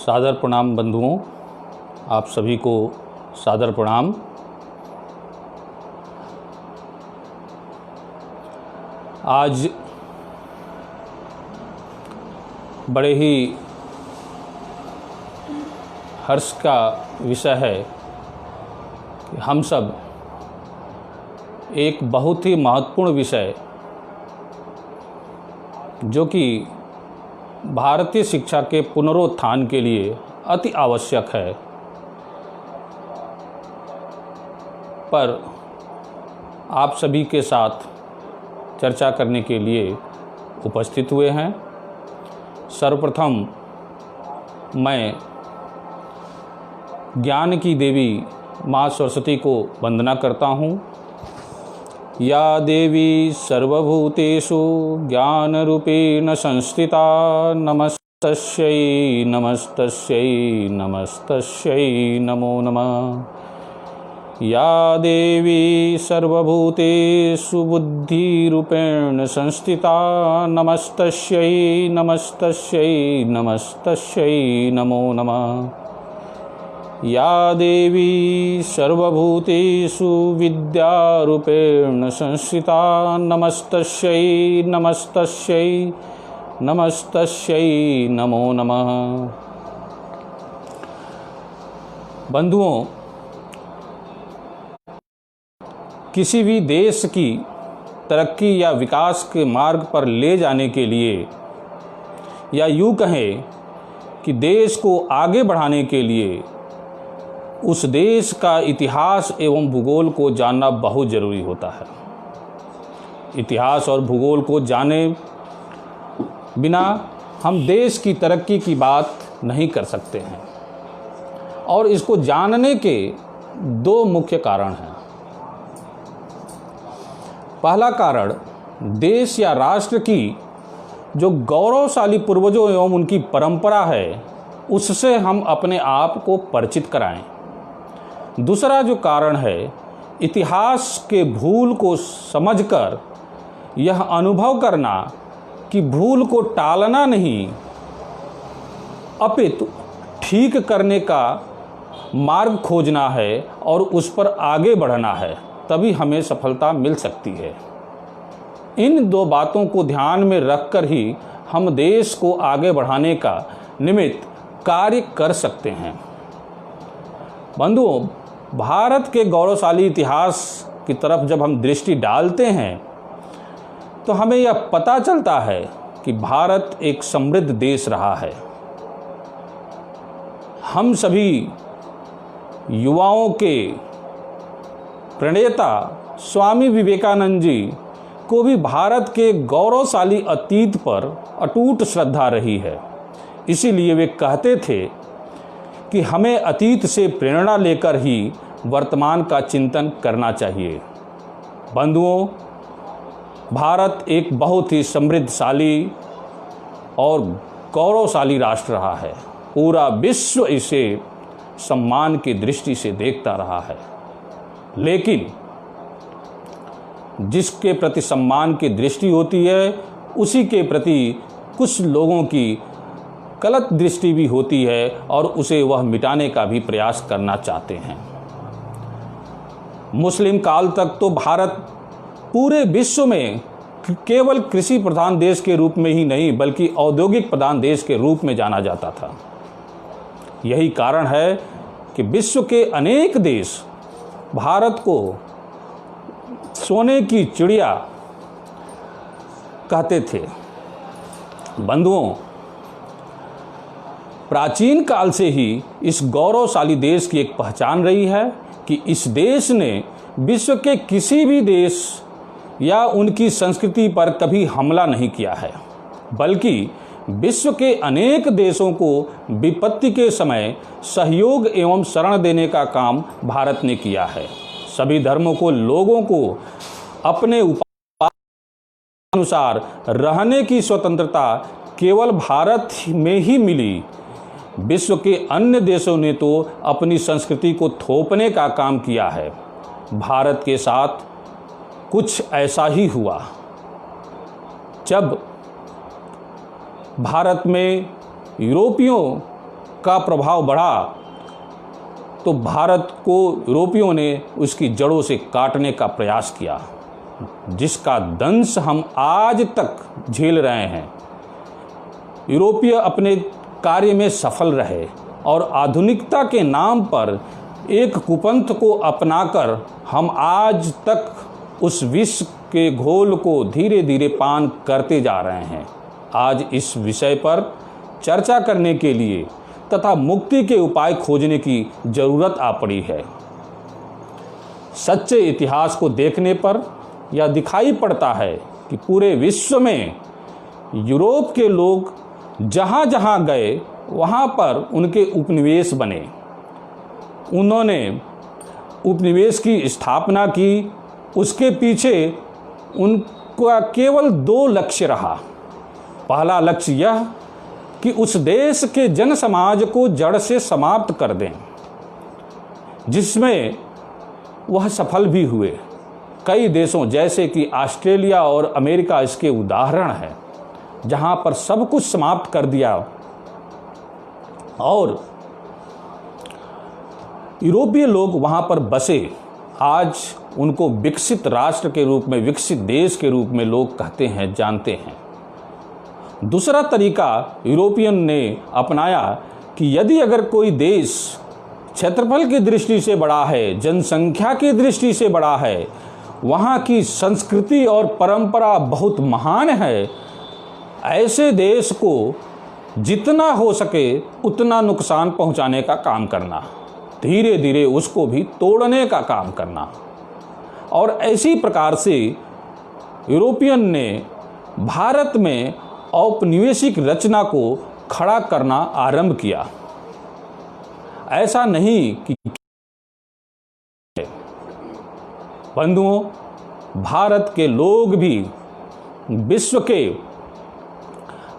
सादर प्रणाम बंधुओं, आप सभी को सादर प्रणाम। आज बड़े ही हर्ष का विषय है कि हम सब एक बहुत ही महत्वपूर्ण विषय जो कि भारतीय शिक्षा के पुनरुत्थान के लिए अति आवश्यक है, पर आप सभी के साथ चर्चा करने के लिए उपस्थित हुए हैं। सर्वप्रथम मैं ज्ञान की देवी माँ सरस्वती को वंदना करता हूँ। या देवी सर्वभूतेषु ज्ञानरूपेण संस्थिता नमस्तस्यै नमस्तस्यै नमस्तस्यै नमो नमः। या देवी सर्वभूतेषु बुद्धिरूपेण संस्थिता नमस्तस्यै नमस्तस्यै नमस्तस्यै नमो नमः। या देवी सर्वभूतेषु विद्यारूपेण संस्थिता नमस्तस्यै नमस्तस्यै नमस्तस्यै नमो नमः। बंधुओं, किसी भी देश की तरक्की या विकास के मार्ग पर ले जाने के लिए, या यूँ कहें कि देश को आगे बढ़ाने के लिए, उस देश का इतिहास एवं भूगोल को जानना बहुत ज़रूरी होता है। इतिहास और भूगोल को जाने बिना हम देश की तरक्की की बात नहीं कर सकते हैं। और इसको जानने के दो मुख्य कारण हैं। पहला कारण, देश या राष्ट्र की जो गौरवशाली पूर्वजों एवं उनकी परंपरा है, उससे हम अपने आप को परिचित कराएं। दूसरा जो कारण है, इतिहास के भूल को समझकर यह अनुभव करना कि भूल को टालना नहीं अपितु ठीक करने का मार्ग खोजना है और उस पर आगे बढ़ना है, तभी हमें सफलता मिल सकती है। इन दो बातों को ध्यान में रखकर ही हम देश को आगे बढ़ाने का निमित्त कार्य कर सकते हैं। बंधुओं, भारत के गौरवशाली इतिहास की तरफ जब हम दृष्टि डालते हैं तो हमें यह पता चलता है कि भारत एक समृद्ध देश रहा है। हम सभी युवाओं के प्रणेता स्वामी विवेकानंद जी को भी भारत के गौरवशाली अतीत पर अटूट श्रद्धा रही है। इसीलिए वे कहते थे कि हमें अतीत से प्रेरणा लेकर ही वर्तमान का चिंतन करना चाहिए। बंधुओं, भारत एक बहुत ही समृद्धशाली और गौरवशाली राष्ट्र रहा है। पूरा विश्व इसे सम्मान की दृष्टि से देखता रहा है, लेकिन जिसके प्रति सम्मान की दृष्टि होती है, उसी के प्रति कुछ लोगों की गलत दृष्टि भी होती है और उसे वह मिटाने का भी प्रयास करना चाहते हैं। मुस्लिम काल तक तो भारत पूरे विश्व में केवल कृषि प्रधान देश के रूप में ही नहीं, बल्कि औद्योगिक प्रधान देश के रूप में जाना जाता था। यही कारण है कि विश्व के अनेक देश भारत को सोने की चिड़िया कहते थे। बंधुओं, प्राचीन काल से ही इस गौरवशाली देश की एक पहचान रही है कि इस देश ने विश्व के किसी भी देश या उनकी संस्कृति पर कभी हमला नहीं किया है, बल्कि विश्व के अनेक देशों को विपत्ति के समय सहयोग एवं शरण देने का काम भारत ने किया है। सभी धर्मों को लोगों को अपने अनुसार रहने की स्वतंत्रता केवल भारत में ही मिली। विश्व के अन्य देशों ने तो अपनी संस्कृति को थोपने का काम किया है। भारत के साथ कुछ ऐसा ही हुआ। जब भारत में यूरोपियों का प्रभाव बढ़ा तो भारत को यूरोपियों ने उसकी जड़ों से काटने का प्रयास किया, जिसका दंश हम आज तक झेल रहे हैं। यूरोपीय अपने कार्य में सफल रहे और आधुनिकता के नाम पर एक कुपंथ को अपनाकर हम आज तक उस विष के घोल को धीरे धीरे पान करते जा रहे हैं। आज इस विषय पर चर्चा करने के लिए तथा मुक्ति के उपाय खोजने की जरूरत आ पड़ी है। सच्चे इतिहास को देखने पर यह दिखाई पड़ता है कि पूरे विश्व में यूरोप के लोग जहाँ जहाँ गए वहाँ पर उनके उपनिवेश बने। उन्होंने उपनिवेश की स्थापना की। उसके पीछे उनका केवल 2 लक्ष्य रहा। पहला लक्ष्य यह कि उस देश के जन समाज को जड़ से समाप्त कर दें, जिसमें वह सफल भी हुए। कई देशों जैसे कि ऑस्ट्रेलिया और अमेरिका इसके उदाहरण हैं, जहां पर सब कुछ समाप्त कर दिया और यूरोपीय लोग वहां पर बसे। आज उनको विकसित राष्ट्र के रूप में, विकसित देश के रूप में लोग कहते हैं, जानते हैं। दूसरा तरीका यूरोपियन ने अपनाया कि यदि अगर कोई देश क्षेत्रफल की दृष्टि से बड़ा है, जनसंख्या की दृष्टि से बड़ा है, वहाँ की संस्कृति और परंपरा बहुत महान है, ऐसे देश को जितना हो सके उतना नुकसान पहुँचाने का काम करना, धीरे धीरे उसको भी तोड़ने का काम करना। और ऐसी प्रकार से यूरोपियन ने भारत में औपनिवेशिक रचना को खड़ा करना आरंभ किया। ऐसा नहीं कि बंधुओं, भारत के लोग भी विश्व के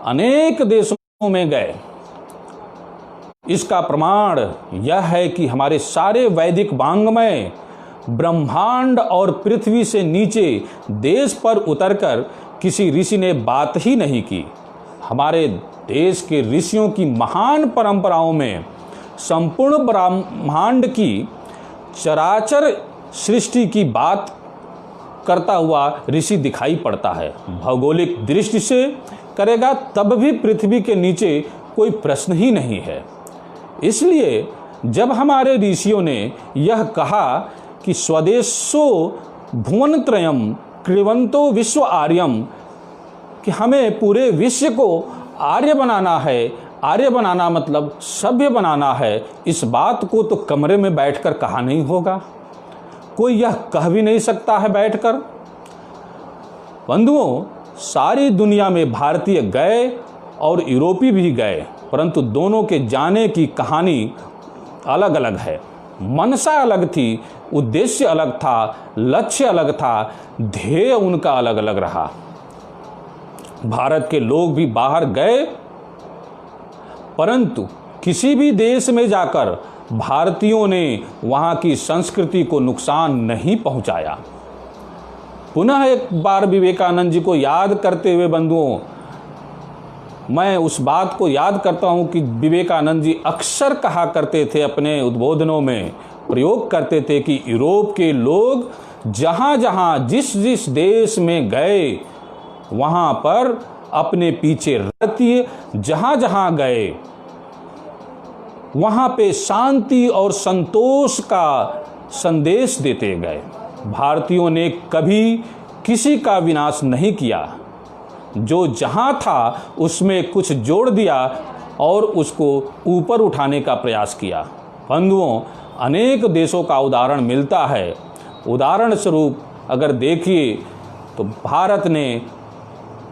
अनेक देशों में गए। इसका प्रमाण यह है कि हमारे सारे वैदिक वाङ्मय ब्रह्मांड और पृथ्वी से नीचे देश पर उतरकर किसी ऋषि ने बात ही नहीं की। हमारे देश के ऋषियों की महान परंपराओं में संपूर्ण ब्रह्मांड की चराचर सृष्टि की बात करता हुआ ऋषि दिखाई पड़ता है। भौगोलिक दृष्टि से करेगा तब भी पृथ्वी के नीचे कोई प्रश्न ही नहीं है। इसलिए जब हमारे ऋषियों ने यह कहा कि स्वदेशो भुवनत्रयम कृवंतो विश्व आर्यम, कि हमें पूरे विश्व को आर्य बनाना है, आर्य बनाना मतलब सभ्य बनाना है, इस बात को तो कमरे में बैठकर कहा नहीं होगा, कोई यह कह भी नहीं सकता है बैठकर। बंधुओं, सारी दुनिया में भारतीय गए और यूरोपी भी गए, परंतु दोनों के जाने की कहानी अलग अलग है। मनसा अलग थी, उद्देश्य अलग था, लक्ष्य अलग था, ध्येय उनका अलग अलग रहा। भारत के लोग भी बाहर गए, परंतु किसी भी देश में जाकर भारतीयों ने वहाँ की संस्कृति को नुकसान नहीं पहुँचाया। पुनः एक बार विवेकानंद जी को याद करते हुए बंधुओं, मैं उस बात को याद करता हूँ कि विवेकानंद जी अक्सर कहा करते थे, अपने उद्बोधनों में प्रयोग करते थे कि यूरोप के लोग जहाँ जहाँ जिस जिस देश में गए वहाँ पर अपने पीछे रतिये, जहाँ जहाँ गए वहाँ पे शांति और संतोष का संदेश देते गए। भारतीयों ने कभी किसी का विनाश नहीं किया, जो जहाँ था उसमें कुछ जोड़ दिया और उसको ऊपर उठाने का प्रयास किया। बंधुओं, अनेक देशों का उदाहरण मिलता है। उदाहरण स्वरूप अगर देखिए तो भारत ने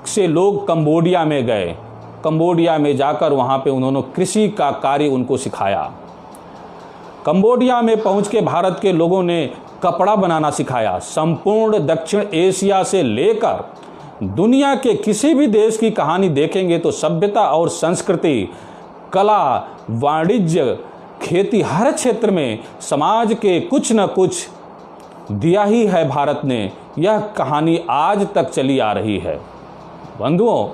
से लोग कंबोडिया में गए। कंबोडिया में जाकर वहाँ पे उन्होंने कृषि का कार्य उनको सिखाया। कंबोडिया में पहुँच के भारत के लोगों ने कपड़ा बनाना सिखाया। संपूर्ण दक्षिण एशिया से लेकर दुनिया के किसी भी देश की कहानी देखेंगे तो सभ्यता और संस्कृति, कला, वाणिज्य, खेती, हर क्षेत्र में समाज के कुछ न कुछ दिया ही है भारत ने। यह कहानी आज तक चली आ रही है। बंधुओं,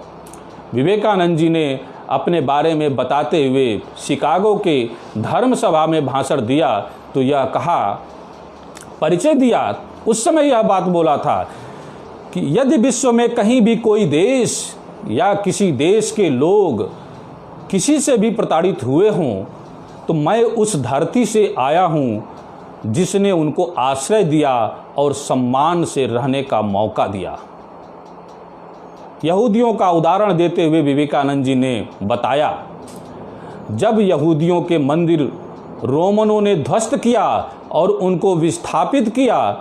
विवेकानंद जी ने अपने बारे में बताते हुए शिकागो के धर्म सभा में भाषण दिया तो यह कहा, परिचय दिया, उस समय यह बात बोला था कि यदि विश्व में कहीं भी कोई देश या किसी देश के लोग किसी से भी प्रताड़ित हुए हों तो मैं उस धरती से आया हूं जिसने उनको आश्रय दिया और सम्मान से रहने का मौका दिया। यहूदियों का उदाहरण देते हुए विवेकानंद जी ने बताया, जब यहूदियों के मंदिर रोमनों ने ध्वस्त किया और उनको विस्थापित किया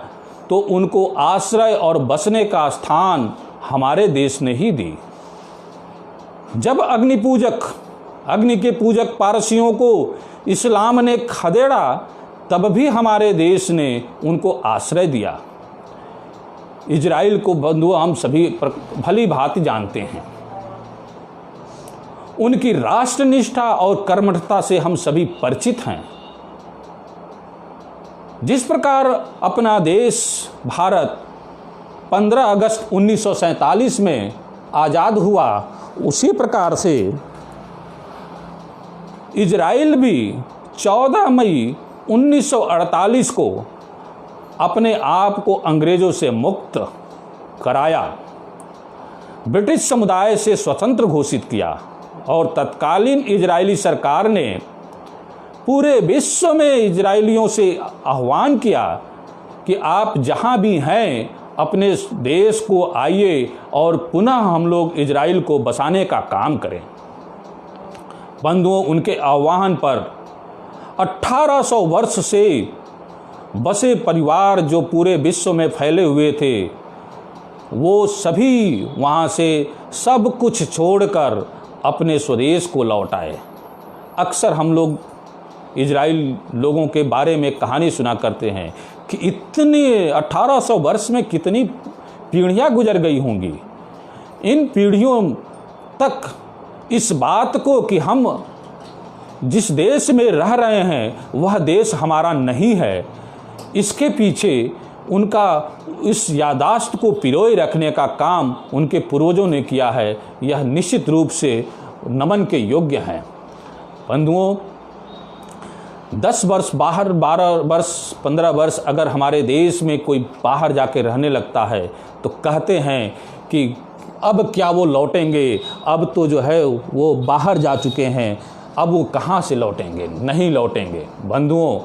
तो उनको आश्रय और बसने का स्थान हमारे देश ने ही दी। जब अग्नि के पूजक पारसियों को इस्लाम ने खदेड़ा तब भी हमारे देश ने उनको आश्रय दिया। इजराइल को बंधु हम सभी भली भांति जानते हैं। उनकी राष्ट्रनिष्ठा और कर्मठता से हम सभी परिचित हैं। जिस प्रकार अपना देश भारत 15 अगस्त 1947 में आज़ाद हुआ, उसी प्रकार से इजराइल भी 14 मई 1948 को अपने आप को अंग्रेज़ों से मुक्त कराया, ब्रिटिश समुदाय से स्वतंत्र घोषित किया और तत्कालीन इजरायली सरकार ने पूरे विश्व में इजरायलियों से आह्वान किया कि आप जहां भी हैं अपने देश को आइए और पुनः हम लोग इजराइल को बसाने का काम करें। बंधुओं, उनके आह्वान पर 1800 वर्ष से बसे परिवार जो पूरे विश्व में फैले हुए थे, वो सभी वहाँ से सब कुछ छोड़कर अपने स्वदेश को लौट आए। अक्सर हम लोग इजराइल लोगों के बारे में कहानी सुना करते हैं कि इतने 1800 वर्ष में कितनी पीढ़ियाँ गुजर गई होंगी। इन पीढ़ियों तक इस बात को कि हम जिस देश में रह रहे हैं वह देश हमारा नहीं है, इसके पीछे उनका इस यादाश्त को पिरोए रखने का काम उनके पूर्वजों ने किया है। यह निश्चित रूप से नमन के योग्य है। बंधुओं, 10 वर्ष बाहर, 12 वर्ष, 15 वर्ष अगर हमारे देश में कोई बाहर जाके रहने लगता है तो कहते हैं कि अब क्या वो लौटेंगे, अब तो जो है वो बाहर जा चुके हैं, अब वो कहाँ से लौटेंगे, नहीं लौटेंगे। बंधुओं,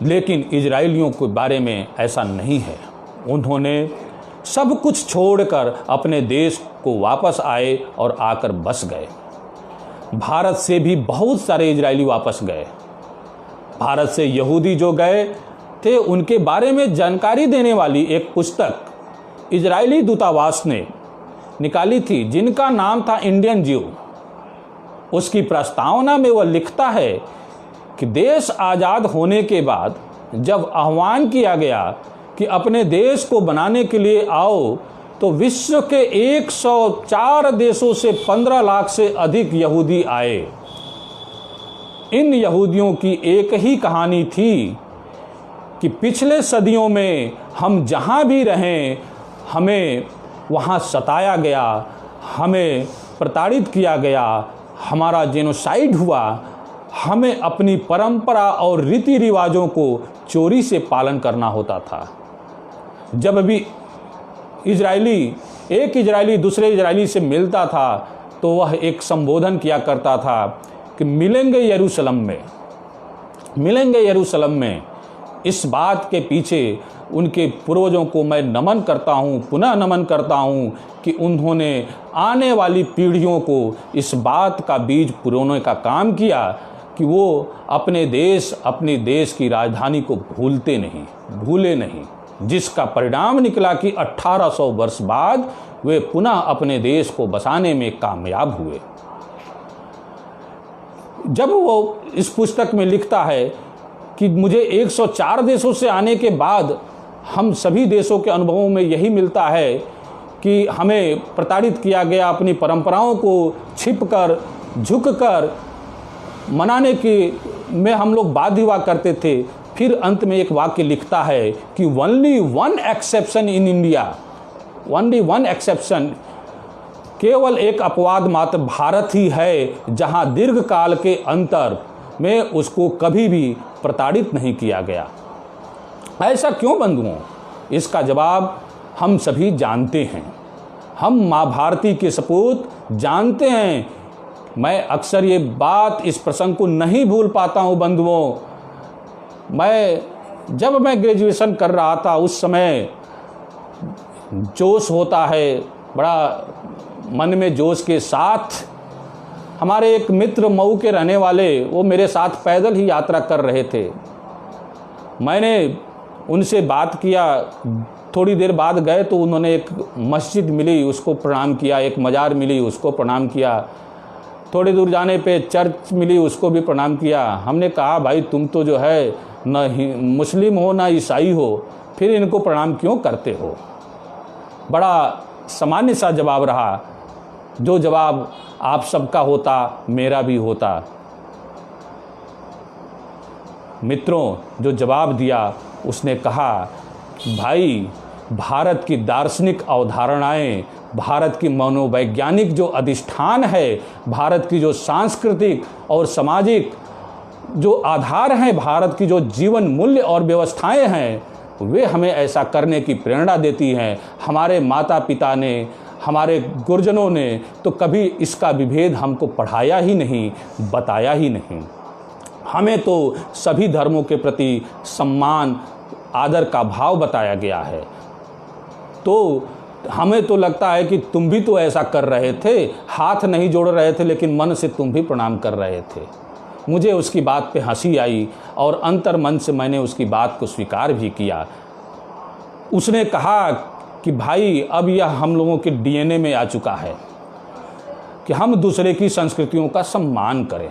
लेकिन इजरायलियों के बारे में ऐसा नहीं है। उन्होंने सब कुछ छोड़कर अपने देश को वापस आए और आकर बस गए। भारत से भी बहुत सारे इजरायली वापस गए। भारत से यहूदी जो गए थे उनके बारे में जानकारी देने वाली एक पुस्तक इजरायली दूतावास ने निकाली थी, जिनका नाम था इंडियन ज्यू। उसकी प्रस्तावना में वह लिखता है कि देश आज़ाद होने के बाद जब आह्वान किया गया कि अपने देश को बनाने के लिए आओ, तो विश्व के 104 देशों से 15 लाख से अधिक यहूदी आए। इन यहूदियों की एक ही कहानी थी कि पिछले सदियों में हम जहाँ भी रहें हमें वहाँ सताया गया, हमें प्रताड़ित किया गया, हमारा जेनोसाइड हुआ, हमें अपनी परंपरा और रीति रिवाजों को चोरी से पालन करना होता था। जब भी एक इजरायली दूसरे इजरायली से मिलता था तो वह एक संबोधन किया करता था कि मिलेंगे यरूशलेम में, मिलेंगे यरूशलेम में। इस बात के पीछे उनके पूर्वजों को मैं नमन करता हूँ, पुनः नमन करता हूँ कि उन्होंने आने वाली पीढ़ियों को इस बात का बीज पुरोने का काम किया कि वो अपने देश की राजधानी को भूले नहीं, जिसका परिणाम निकला कि 1800 वर्ष बाद वे पुनः अपने देश को बसाने में कामयाब हुए। जब वो इस पुस्तक में लिखता है कि मुझे 104 देशों से आने के बाद हम सभी देशों के अनुभवों में यही मिलता है कि हमें प्रताड़ित किया गया, अपनी परंपराओं को छिपकर झुककर मनाने की में हम लोग बाध्य हुआ करते थे। फिर अंत में एक वाक्य लिखता है कि only one exception in India, only one exception केवल एक अपवाद मात्र भारत ही है जहां दीर्घकाल के अंतर में उसको कभी भी प्रताड़ित नहीं किया गया। ऐसा क्यों बंधुओं? इसका जवाब हम सभी जानते हैं। हम माँ भारती के सपूत जानते हैं। मैं अक्सर ये बात, इस प्रसंग को नहीं भूल पाता हूँ बंधुओं। जब मैं ग्रेजुएशन कर रहा था उस समय जोश होता है, बड़ा मन में जोश के साथ हमारे एक मित्र मऊ के रहने वाले, वो मेरे साथ पैदल ही यात्रा कर रहे थे। मैंने उनसे बात किया, थोड़ी देर बाद गए तो उन्होंने एक मस्जिद मिली उसको प्रणाम किया, एक मज़ार मिली उसको प्रणाम किया, थोड़ी दूर जाने पे चर्च मिली उसको भी प्रणाम किया। हमने कहा भाई तुम तो जो है न मुस्लिम हो ना ईसाई हो, फिर इनको प्रणाम क्यों करते हो? बड़ा सामान्य सा जवाब रहा, जो जवाब आप सबका होता मेरा भी होता। मित्रों, जो जवाब दिया उसने कहा भाई भारत की दार्शनिक अवधारणाएं, भारत की मनोवैज्ञानिक जो अधिष्ठान है, भारत की जो सांस्कृतिक और सामाजिक जो आधार हैं, भारत की जो जीवन मूल्य और व्यवस्थाएं हैं, वे हमें ऐसा करने की प्रेरणा देती हैं। हमारे माता पिता ने, हमारे गुरुजनों ने तो कभी इसका विभेद हमको पढ़ाया ही नहीं, बताया ही नहीं। हमें तो सभी धर्मों के प्रति सम्मान, आदर का भाव बताया गया है। तो हमें तो लगता है कि तुम भी तो ऐसा कर रहे थे, हाथ नहीं जोड़ रहे थे लेकिन मन से तुम भी प्रणाम कर रहे थे। मुझे उसकी बात पे हंसी आई और अंतर मन से मैंने उसकी बात को स्वीकार भी किया। उसने कहा कि भाई अब यह हम लोगों के डीएनए में आ चुका है कि हम दूसरे की संस्कृतियों का सम्मान करें।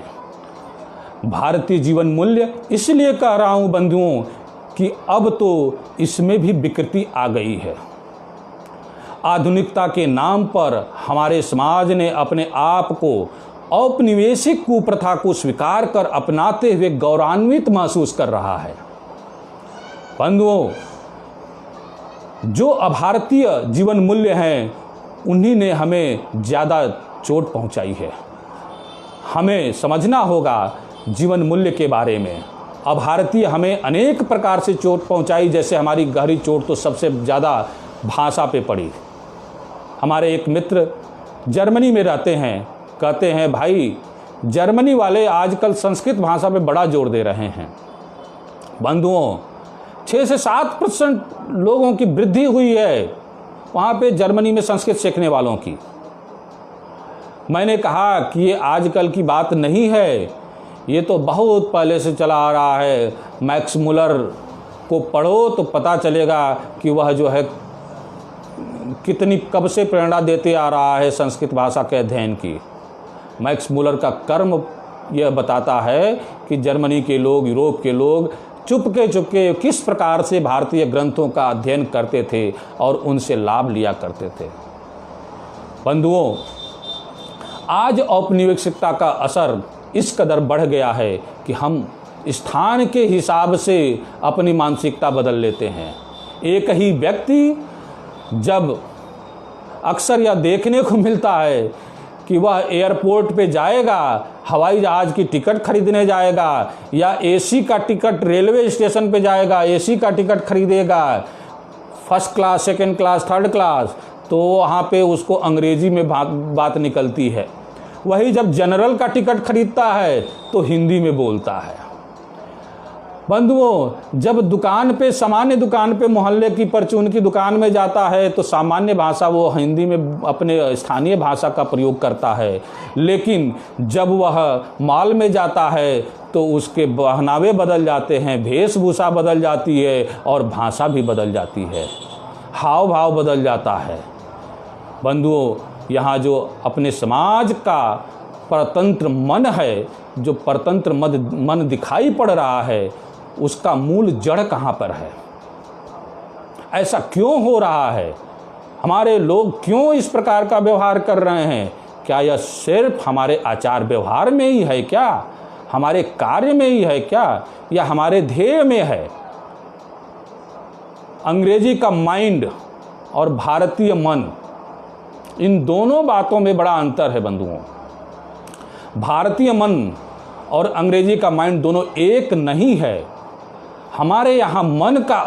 भारतीय जीवन मूल्य इसलिए कह रहा हूँ बंधुओं कि अब तो इसमें भी विकृति आ गई है। आधुनिकता के नाम पर हमारे समाज ने अपने आप को औपनिवेशिक कुप्रथा को स्वीकार कर अपनाते हुए गौरवान्वित महसूस कर रहा है। बंधुओं, जो अभारतीय जीवन मूल्य हैं उन्हीं ने हमें ज़्यादा चोट पहुंचाई है। हमें समझना होगा जीवन मूल्य के बारे में। अभारतीय हमें अनेक प्रकार से चोट पहुंचाई, जैसे हमारी गहरी चोट तो सबसे ज़्यादा भाषा पे पड़ी। हमारे एक मित्र जर्मनी में रहते हैं, कहते हैं भाई जर्मनी वाले आजकल संस्कृत भाषा पे बड़ा जोर दे रहे हैं। बंधुओं, 6 से 7% लोगों की वृद्धि हुई है वहाँ पे जर्मनी में संस्कृत सीखने वालों की। मैंने कहा कि ये आजकल की बात नहीं है, ये तो बहुत पहले से चला आ रहा है। मैक्स मुलर को पढ़ो तो पता चलेगा कि वह जो है कितनी कब से प्रेरणा देते आ रहा है संस्कृत भाषा के अध्ययन की। मैक्स मुलर का कर्म यह बताता है कि जर्मनी के लोग, यूरोप के लोग चुपके किस प्रकार से भारतीय ग्रंथों का अध्ययन करते थे और उनसे लाभ लिया करते थे। बंधुओं, आज औपनिवेशिकता का असर इस कदर बढ़ गया है कि हम स्थान के हिसाब से अपनी मानसिकता बदल लेते हैं। एक ही व्यक्ति जब अक्सर यह देखने को मिलता है कि वह एयरपोर्ट पे जाएगा, हवाई जहाज़ की टिकट खरीदने जाएगा या एसी का टिकट रेलवे स्टेशन पे जाएगा, एसी का टिकट खरीदेगा, first class, second class, third class, तो वहाँ पे उसको अंग्रेजी में बात निकलती है। वही जब जनरल का टिकट खरीदता है तो हिंदी में बोलता है। बंधुओं, जब दुकान पे, सामान्य दुकान पे, मोहल्ले की परचून की दुकान में जाता है तो सामान्य भाषा वो हिंदी में अपने स्थानीय भाषा का प्रयोग करता है, लेकिन जब वह मॉल में जाता है तो उसके पहनावे बदल जाते हैं, वेशभूषा बदल जाती है और भाषा भी बदल जाती है, हाव भाव बदल जाता है। बंधुओं, यहाँ जो अपने समाज का परतंत्र मन है, जो परतंत्र मन दिखाई पड़ रहा है, उसका मूल जड़ कहाँ पर है? ऐसा क्यों हो रहा है? हमारे लोग क्यों इस प्रकार का व्यवहार कर रहे हैं? क्या यह सिर्फ हमारे आचार व्यवहार में ही है क्या? हमारे कार्य में ही है क्या, या हमारे ध्येय में है? अंग्रेजी का माइंड और भारतीय मन इन दोनों बातों में बड़ा अंतर है बंधुओं। भारतीय मन और अंग्रेजी का माइंड दोनों एक नहीं है। हमारे यहाँ मन का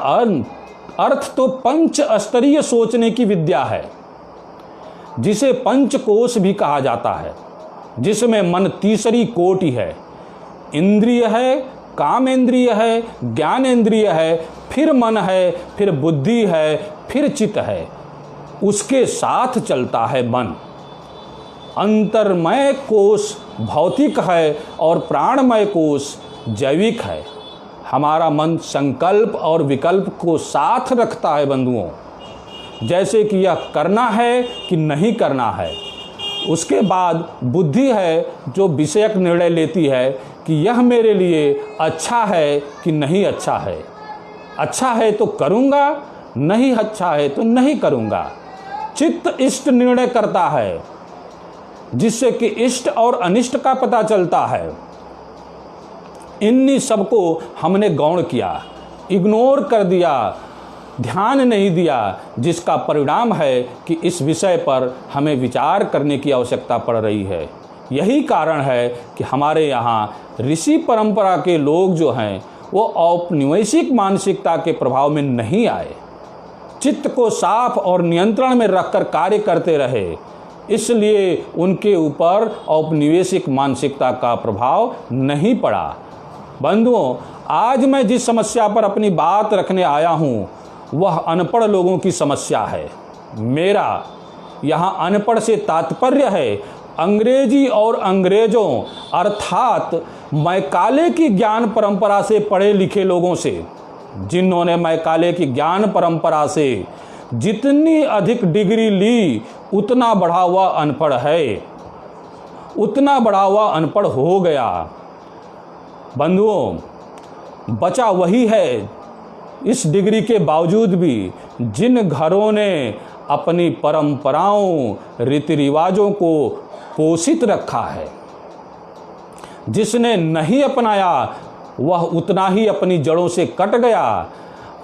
अर्थ तो पंच स्तरीय सोचने की विद्या है, जिसे पंचकोश भी कहा जाता है, जिसमें मन तीसरी कोटि है। इंद्रिय है, कामेंद्रिय है, ज्ञानेंद्रिय है, फिर मन है, फिर बुद्धि है, फिर चित्त है। उसके साथ चलता है मन। अंतर्मय कोश भौतिक है और प्राणमय कोश जैविक है। हमारा मन संकल्प और विकल्प को साथ रखता है बंधुओं, जैसे कि यह करना है कि नहीं करना है। उसके बाद बुद्धि है जो विषयक निर्णय लेती है कि यह मेरे लिए अच्छा है कि नहीं अच्छा है। अच्छा है तो करूँगा, नहीं अच्छा है तो नहीं करूँगा। चित्त इष्ट निर्णय करता है, जिससे कि इष्ट और अनिष्ट का पता चलता है। इन्हीं सबको हमने गौण किया, इग्नोर कर दिया, ध्यान नहीं दिया, जिसका परिणाम है कि इस विषय पर हमें विचार करने की आवश्यकता पड़ रही है। यही कारण है कि हमारे यहाँ ऋषि परंपरा के लोग जो हैं वो औपनिवेशिक मानसिकता के प्रभाव में नहीं आए, चित्त को साफ और नियंत्रण में रखकर कार्य करते रहे, इसलिए उनके ऊपर औपनिवेशिक मानसिकता का प्रभाव नहीं पड़ा। बंधुओं, आज मैं जिस समस्या पर अपनी बात रखने आया हूँ वह अनपढ़ लोगों की समस्या है। मेरा यहाँ अनपढ़ से तात्पर्य है अंग्रेजी और अंग्रेजों अर्थात मैकाले की ज्ञान परंपरा से पढ़े लिखे लोगों से। जिन्होंने मैकाले की ज्ञान परंपरा से जितनी अधिक डिग्री ली उतना बढ़ा हुआ अनपढ़ है, उतना बढ़ा हुआ अनपढ़ हो गया। बंधुओं, बचा वही है इस डिग्री के बावजूद भी जिन घरों ने अपनी परंपराओं रीति रिवाजों को पोषित रखा है। जिसने नहीं अपनाया वह उतना ही अपनी जड़ों से कट गया,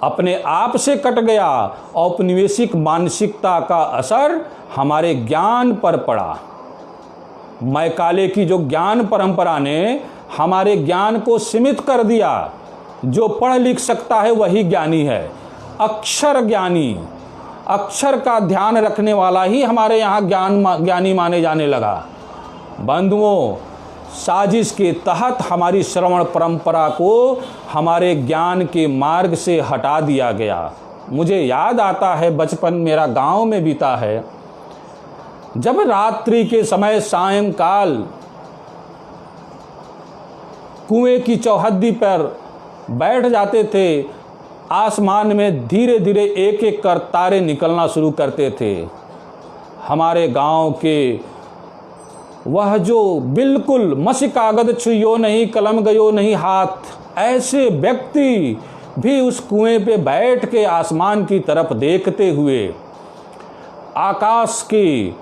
अपने आप से कट गया। औपनिवेशिक मानसिकता का असर हमारे ज्ञान पर पड़ा। मैकाले की जो ज्ञान परंपरा ने हमारे ज्ञान को सीमित कर दिया। जो पढ़ लिख सकता है वही ज्ञानी है, अक्षर ज्ञानी, अक्षर का ध्यान रखने वाला ही हमारे यहाँ ज्ञानी माने जाने लगा। बंधुओं, साजिश के तहत हमारी श्रवण परंपरा को हमारे ज्ञान के मार्ग से हटा दिया गया। मुझे याद आता है बचपन मेरा गांव में बीता है, जब रात्रि के समय सायंकाल कुएं की चौहद्दी पर बैठ जाते थे। आसमान में धीरे धीरे एक एक कर तारे निकलना शुरू करते थे। हमारे गांव के वह जो बिल्कुल मसी कागज छुइयो नहीं, कलम गयो नहीं हाथ, ऐसे व्यक्ति भी उस कुएं पे बैठ के आसमान की तरफ देखते हुए आकाश की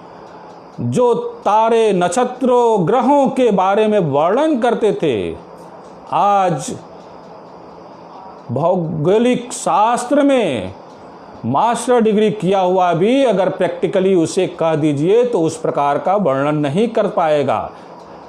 जो तारे, नक्षत्रों, ग्रहों के बारे में वर्णन करते थे। आज भौगोलिक शास्त्र में मास्टर डिग्री किया हुआ भी अगर प्रैक्टिकली उसे कह दीजिए तो उस प्रकार का वर्णन नहीं कर पाएगा।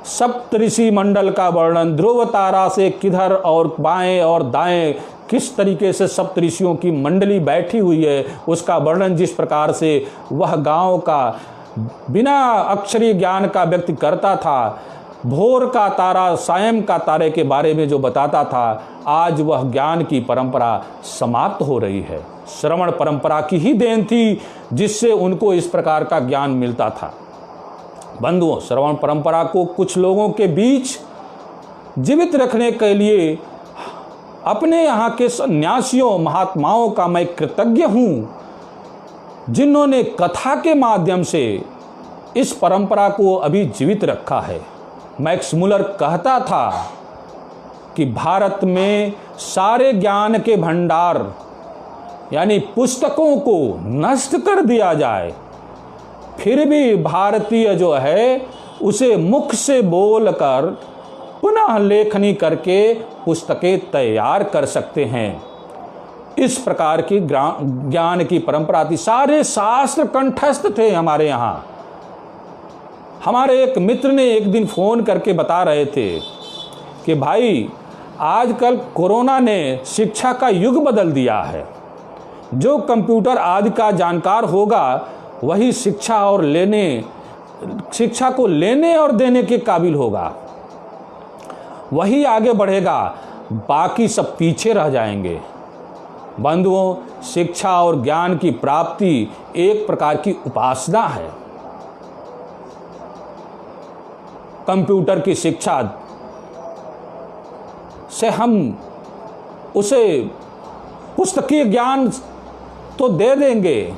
सप्तऋषि मंडल का वर्णन, ध्रुव तारा से किधर और बाएं और दाएं किस तरीके से सप्तऋषियों की मंडली बैठी हुई है, उसका वर्णन जिस प्रकार से वह गांव का बिना अक्षरी ज्ञान का व्यक्ति करता था, भोर का तारा, सायं का तारे के बारे में जो बताता था, आज वह ज्ञान की परंपरा समाप्त हो रही है। श्रवण परंपरा की ही देन थी जिससे उनको इस प्रकार का ज्ञान मिलता था। बंधुओं, श्रवण परंपरा को कुछ लोगों के बीच जीवित रखने के लिए अपने यहाँ के सन्यासियों, महात्माओं का मैं कृतज्ञ हूँ, जिन्होंने कथा के माध्यम से इस परंपरा को अभी जीवित रखा है। मैक्स मुलर कहता था कि भारत में सारे ज्ञान के भंडार यानी पुस्तकों को नष्ट कर दिया जाए, फिर भी भारतीय जो है उसे मुख से बोलकर पुनः लेखनी करके पुस्तकें तैयार कर सकते हैं। इस प्रकार की ज्ञान की परंपरा थी। सारे शास्त्र कंठस्थ थे हमारे यहाँ। हमारे एक मित्र ने एक दिन फ़ोन करके बता रहे थे कि भाई आजकल कोरोना ने शिक्षा का युग बदल दिया है। जो कंप्यूटर आदि का जानकार होगा वही शिक्षा को लेने और देने के काबिल होगा, वही आगे बढ़ेगा, बाकी सब पीछे रह जाएंगे। बंधुओं, शिक्षा और ज्ञान की प्राप्ति एक प्रकार की उपासना है। कंप्यूटर की शिक्षा से हम उसे पुस्तकीय ज्ञान तो दे देंगे,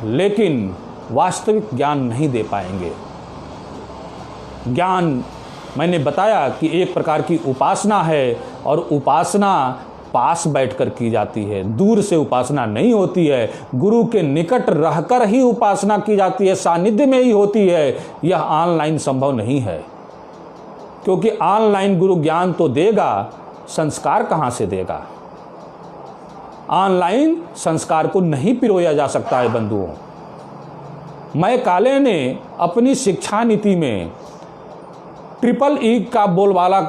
लेकिन वास्तविक ज्ञान नहीं दे पाएंगे। ज्ञान मैंने बताया कि एक प्रकार की उपासना है, और उपासना पास बैठकर की जाती है, दूर से उपासना नहीं होती है। गुरु के निकट रहकर ही उपासना की जाती है, सानिध्य में ही होती है। यह ऑनलाइन संभव नहीं है, क्योंकि ऑनलाइन गुरु ज्ञान तो देगा, संस्कार कहाँ से देगा? ऑनलाइन संस्कार को नहीं पिरोया जा सकता है। बंधुओं, मैकाले ने अपनी शिक्षा नीति में EEE का बोलबाला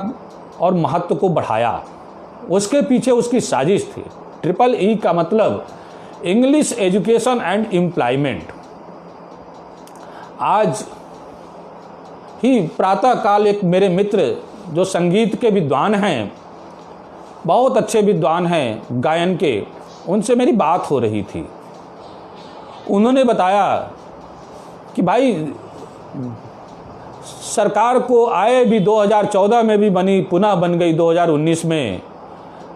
और महत्व को बढ़ाया। उसके पीछे उसकी साजिश थी। EEE का मतलब इंग्लिश एजुकेशन एंड एम्प्लॉयमेंट। आज ही प्रातःकाल एक मेरे मित्र जो संगीत के विद्वान हैं, बहुत अच्छे विद्वान हैं गायन के, उनसे मेरी बात हो रही थी। उन्होंने बताया कि भाई सरकार को आय भी 2014 में भी बनी, पुनः बन गई 2019 में,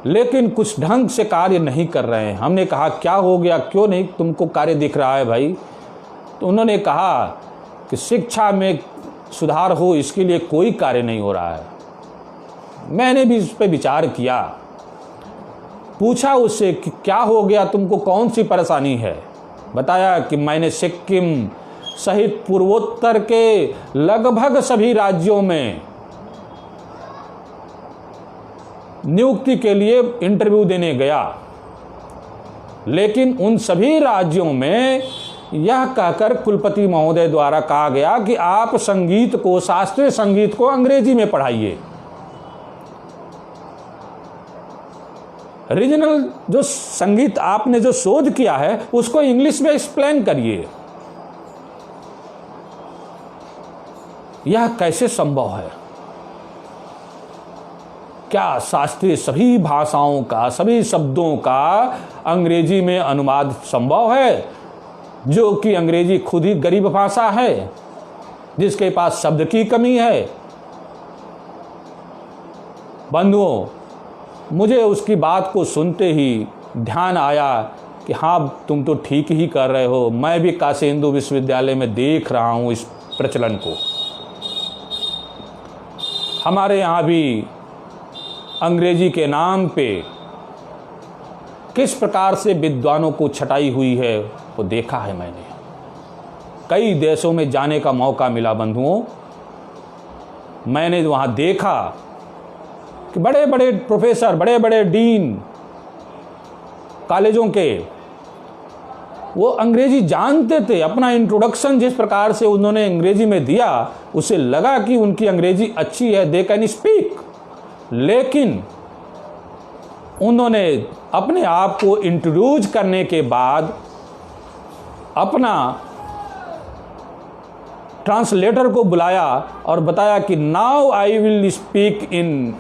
लेकिन कुछ ढंग से कार्य नहीं कर रहे हैं। हमने कहा क्या हो गया, क्यों नहीं तुमको कार्य दिख रहा है भाई? तो उन्होंने कहा कि शिक्षा में सुधार हो, इसके लिए कोई कार्य नहीं हो रहा है। मैंने भी इस पर विचार किया, पूछा उससे कि क्या हो गया, तुमको कौन सी परेशानी है? बताया कि मैंने सिक्किम सहित पूर्वोत्तर के लगभग सभी राज्यों में नियुक्ति के लिए इंटरव्यू देने गया, लेकिन उन सभी राज्यों में यह कहकर कुलपति महोदय द्वारा कहा गया कि आप संगीत को, शास्त्रीय संगीत को अंग्रेजी में पढ़ाइए। रीजनल जो संगीत आपने जो शोध किया है उसको इंग्लिश में एक्सप्लेन करिए। यह कैसे संभव है? क्या शास्त्रीय सभी भाषाओं का, सभी शब्दों का अंग्रेजी में अनुवाद संभव है, जो कि अंग्रेजी खुद ही गरीब भाषा है, जिसके पास शब्द की कमी है? बंधुओं, मुझे उसकी बात को सुनते ही ध्यान आया कि हाँ, तुम तो ठीक ही कर रहे हो। मैं भी काशी हिंदू विश्वविद्यालय में देख रहा हूँ इस प्रचलन को। हमारे यहाँ भी अंग्रेजी के नाम पे किस प्रकार से विद्वानों को छटाई हुई है वो देखा है मैंने। कई देशों में जाने का मौका मिला बंधुओं। मैंने वहाँ देखा कि बड़े बड़े प्रोफेसर, बड़े बड़े डीन कॉलेजों के, वो अंग्रेजी जानते थे। अपना इंट्रोडक्शन जिस प्रकार से उन्होंने अंग्रेजी में दिया, उसे लगा कि उनकी अंग्रेजी अच्छी है, दे कैन स्पीक। लेकिन उन्होंने अपने आप को इंट्रोड्यूस करने के बाद अपना ट्रांसलेटर को बुलाया और बताया कि now I will speak in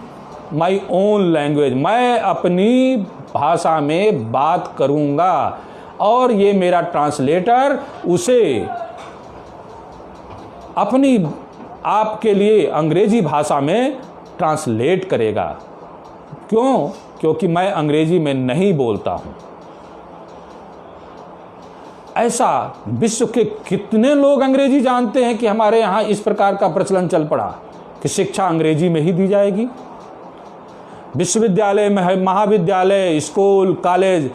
my own language. मैं अपनी भाषा में बात करूंगा और ये मेरा ट्रांसलेटर उसे अपनी आपके लिए अंग्रेजी भाषा में ट्रांसलेट करेगा। क्यों? क्योंकि मैं अंग्रेजी में नहीं बोलता हूं। ऐसा विश्व के कितने लोग अंग्रेजी जानते हैं कि हमारे यहाँ इस प्रकार का प्रचलन चल पड़ा कि शिक्षा अंग्रेजी में ही दी जाएगी। विश्वविद्यालय में, महाविद्यालय, स्कूल, कॉलेज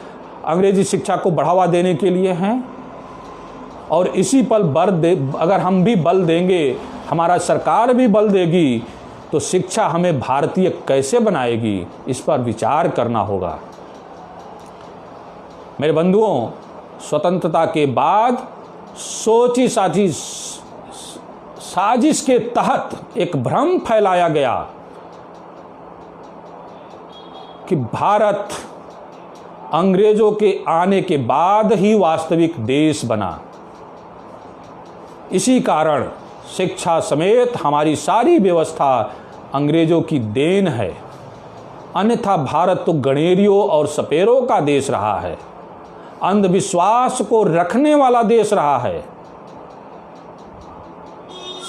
अंग्रेजी शिक्षा को बढ़ावा देने के लिए हैं। और इसी पर अगर हम भी बल देंगे, हमारा सरकार भी बल देगी, तो शिक्षा हमें भारतीय कैसे बनाएगी, इस पर विचार करना होगा। मेरे बंधुओं, स्वतंत्रता के बाद सोची साजिश के तहत एक भ्रम फैलाया गया कि भारत अंग्रेजों के आने के बाद ही वास्तविक देश बना। इसी कारण शिक्षा समेत हमारी सारी व्यवस्था अंग्रेजों की देन है, अन्यथा भारत तो गणेरियों और सपेरों का देश रहा है, अंधविश्वास को रखने वाला देश रहा है।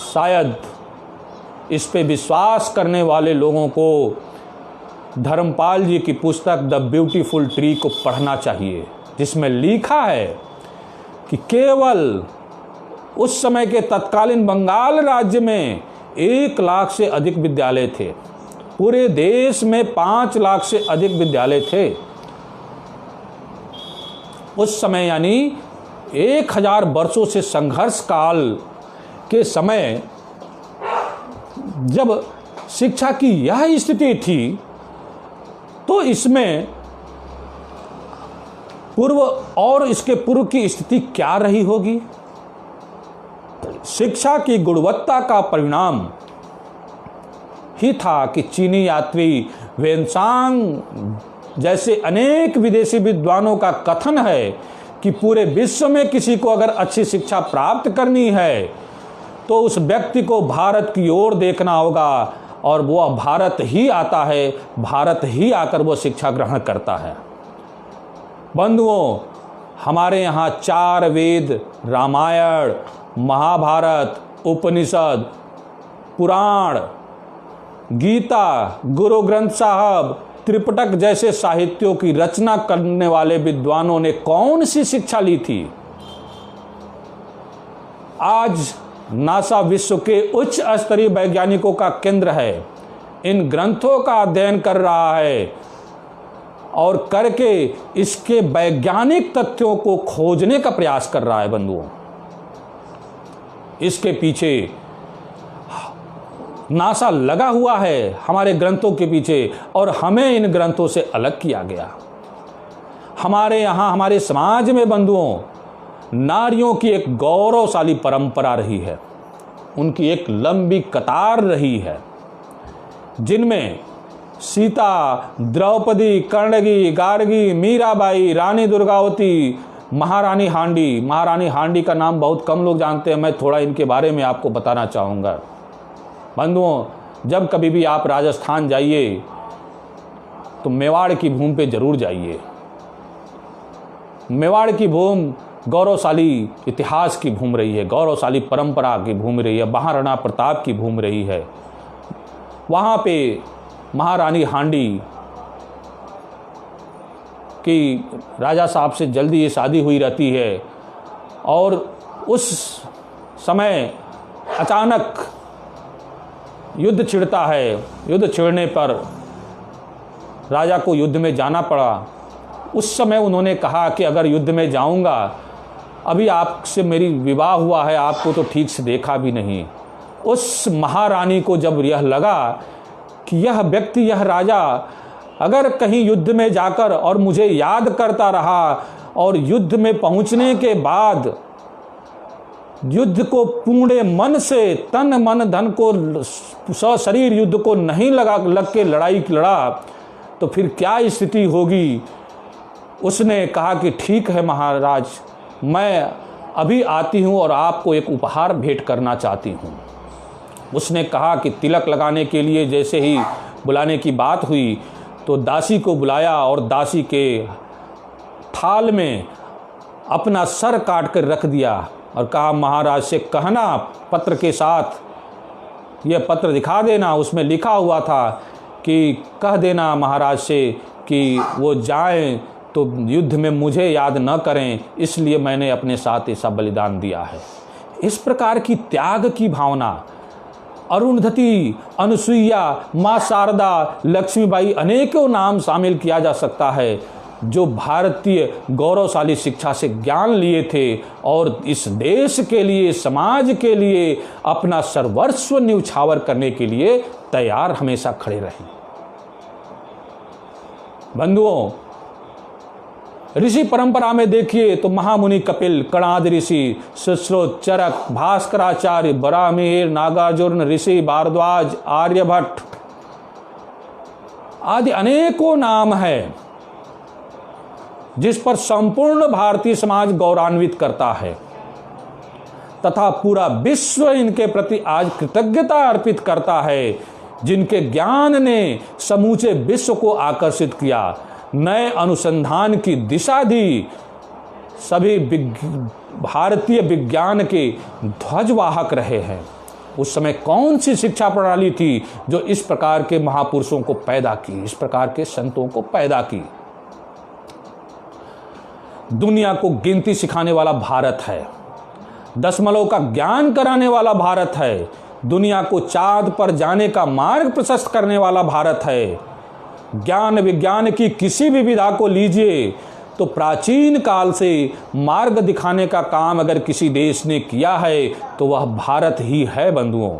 शायद इस पे विश्वास करने वाले लोगों को धर्मपाल जी की पुस्तक द ब्यूटीफुल ट्री को पढ़ना चाहिए, जिसमें लिखा है कि केवल उस समय के तत्कालीन बंगाल राज्य में 1 लाख से अधिक विद्यालय थे, पूरे देश में 5 लाख से अधिक विद्यालय थे। उस समय यानी 1000 वर्षों से संघर्ष काल के समय जब शिक्षा की यह स्थिति थी, तो इसमें पूर्व और इसके पूर्व की स्थिति क्या रही होगी? शिक्षा की गुणवत्ता का परिणाम ही था कि चीनी यात्री वेनसांग जैसे अनेक विदेशी विद्वानों का कथन है कि पूरे विश्व में किसी को अगर अच्छी शिक्षा प्राप्त करनी है तो उस व्यक्ति को भारत की ओर देखना होगा, और वह भारत ही आता है, भारत ही आकर वो शिक्षा ग्रहण करता है। बंधुओं, हमारे यहाँ 4 वेद, रामायण, महाभारत, उपनिषद, पुराण, गीता, गुरु ग्रंथ साहब, त्रिपिटक जैसे साहित्यों की रचना करने वाले विद्वानों ने कौन सी शिक्षा ली थी? आज नासा विश्व के उच्च स्तरीय वैज्ञानिकों का केंद्र है, इन ग्रंथों का अध्ययन कर रहा है और करके इसके वैज्ञानिक तथ्यों को खोजने का प्रयास कर रहा है। बंधुओं, इसके पीछे नासा लगा हुआ है, हमारे ग्रंथों के पीछे, और हमें इन ग्रंथों से अलग किया गया। हमारे यहाँ, हमारे समाज में बंधुओं, नारियों की एक गौरवशाली परंपरा रही है, उनकी एक लंबी कतार रही है, जिनमें सीता, द्रौपदी, कर्णगी, गार्गी, मीराबाई, रानी दुर्गावती, महारानी हांडी का नाम बहुत कम लोग जानते हैं, मैं थोड़ा इनके बारे में आपको बताना चाहूँगा। बंधुओं, जब कभी भी आप राजस्थान जाइए तो मेवाड़ की भूमि पे जरूर जाइए। मेवाड़ की भूमि गौरवशाली इतिहास की भूमि रही है, गौरवशाली परंपरा की भूमि रही है, महाराणा प्रताप की भूमि रही है। वहाँ पे महारानी हांडी की राजा साहब से जल्दी ये शादी हुई रहती है, और उस समय अचानक युद्ध छिड़ता है। युद्ध छिड़ने पर राजा को युद्ध में जाना पड़ा। उस समय उन्होंने कहा कि अगर युद्ध में जाऊंगा, अभी आपसे मेरी विवाह हुआ है, आपको तो ठीक से देखा भी नहीं। उस महारानी को जब यह लगा कि यह व्यक्ति, यह राजा अगर कहीं युद्ध में जाकर और मुझे याद करता रहा और युद्ध में पहुंचने के बाद युद्ध को पूर्ण मन से, तन मन धन को, सशरीर युद्ध को नहीं लग के लड़ाई लड़ा, तो फिर क्या स्थिति होगी। उसने कहा कि ठीक है महाराज, मैं अभी आती हूँ और आपको एक उपहार भेंट करना चाहती हूँ। उसने कहा कि तिलक लगाने के लिए जैसे ही बुलाने की बात हुई तो दासी को बुलाया और दासी के थाल में अपना सर काट कर रख दिया और कहा महाराज से कहना पत्र के साथ, यह पत्र दिखा देना, उसमें लिखा हुआ था कि कह देना महाराज से कि वो जाएं तो युद्ध में मुझे याद न करें, इसलिए मैंने अपने साथ ऐसा बलिदान दिया है। इस प्रकार की त्याग की भावना अरुंधति, अनुसुईया, माँ शारदा, लक्ष्मीबाई, अनेकों नाम शामिल किया जा सकता है, जो भारतीय गौरवशाली शिक्षा से ज्ञान लिए थे और इस देश के लिए, समाज के लिए अपना सर्वस्व न्यौछावर करने के लिए तैयार हमेशा खड़े रहे। बंधुओं, ऋषि परंपरा में देखिए तो महामुनि कपिल, कणाद ऋषि, सुश्रुत, चरक, भास्कराचार्य, बराहमिहिर, नागार्जुन ऋषि, भारद्वाज, आर्यभट्ट आदि अनेकों नाम है जिस पर संपूर्ण भारतीय समाज गौरवान्वित करता है तथा पूरा विश्व इनके प्रति आज कृतज्ञता अर्पित करता है, जिनके ज्ञान ने समूचे विश्व को आकर्षित किया, नए अनुसंधान की दिशा दी, सभी भारतीय विज्ञान के ध्वजवाहक रहे हैं। उस समय कौन सी शिक्षा प्रणाली थी जो इस प्रकार के महापुरुषों को पैदा की, इस प्रकार के संतों को पैदा की। दुनिया को गिनती सिखाने वाला भारत है, दशमलव का ज्ञान कराने वाला भारत है, दुनिया को चांद पर जाने का मार्ग प्रशस्त करने वाला भारत है। ज्ञान विज्ञान की किसी भी विधा को लीजिए तो प्राचीन काल से मार्ग दिखाने का काम अगर किसी देश ने किया है तो वह भारत ही है बंधुओं।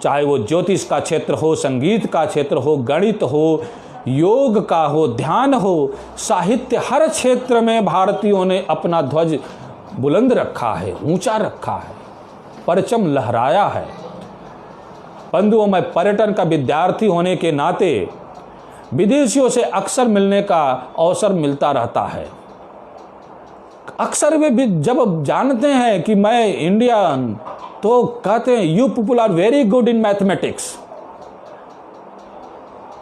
चाहे वो ज्योतिष का क्षेत्र हो, संगीत का क्षेत्र हो, गणित हो, योग का हो, ध्यान हो, साहित्य, हर क्षेत्र में भारतीयों ने अपना ध्वज बुलंद रखा है, ऊंचा रखा है, परचम लहराया है। बंधुओं, मैं पर्यटन का विद्यार्थी होने के नाते विदेशियों से अक्सर मिलने का अवसर मिलता रहता है। अक्सर वे जब जानते हैं कि मैं इंडियन तो कहते हैं you people are very good in mathematics.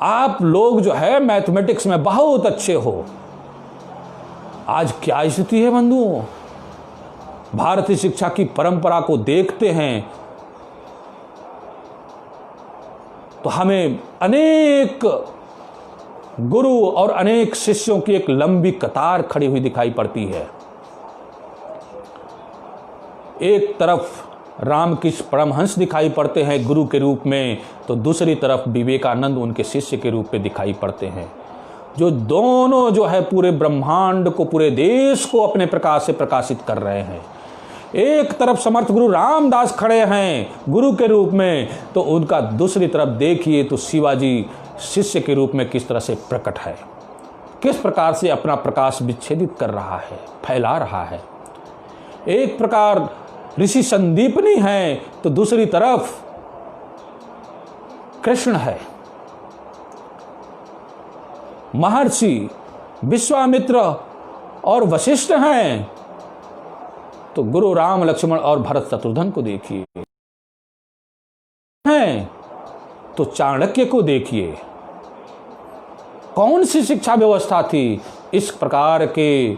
आप लोग जो है मैथमेटिक्स में बहुत अच्छे हो। आज क्या स्थिति है बंधुओं? भारतीय शिक्षा की परंपरा को देखते हैं तो हमें अनेक गुरु और अनेक शिष्यों की एक लंबी कतार खड़ी हुई दिखाई पड़ती है। एक तरफ रामकृष्ण परमहंस दिखाई पड़ते हैं गुरु के रूप में, तो दूसरी तरफ विवेकानंद उनके शिष्य के रूप में दिखाई पड़ते हैं, जो दोनों जो है पूरे ब्रह्मांड को, पूरे देश को अपने प्रकाश से प्रकाशित कर रहे हैं। एक तरफ समर्थ गुरु रामदास खड़े हैं गुरु के रूप में, तो उनका दूसरी तरफ देखिए तो शिवाजी शिष्य के रूप में किस तरह से प्रकट है, किस प्रकार से अपना प्रकाश विच्छेदित कर रहा है, फैला रहा है। एक प्रकार ऋषि संदीपनी है तो दूसरी तरफ कृष्ण है। महर्षि विश्वामित्र और वशिष्ठ हैं तो गुरु राम, लक्ष्मण और भरत शत्रुघ्न को देखिए, हैं तो चाणक्य को देखिए। कौन सी शिक्षा व्यवस्था थी इस प्रकार के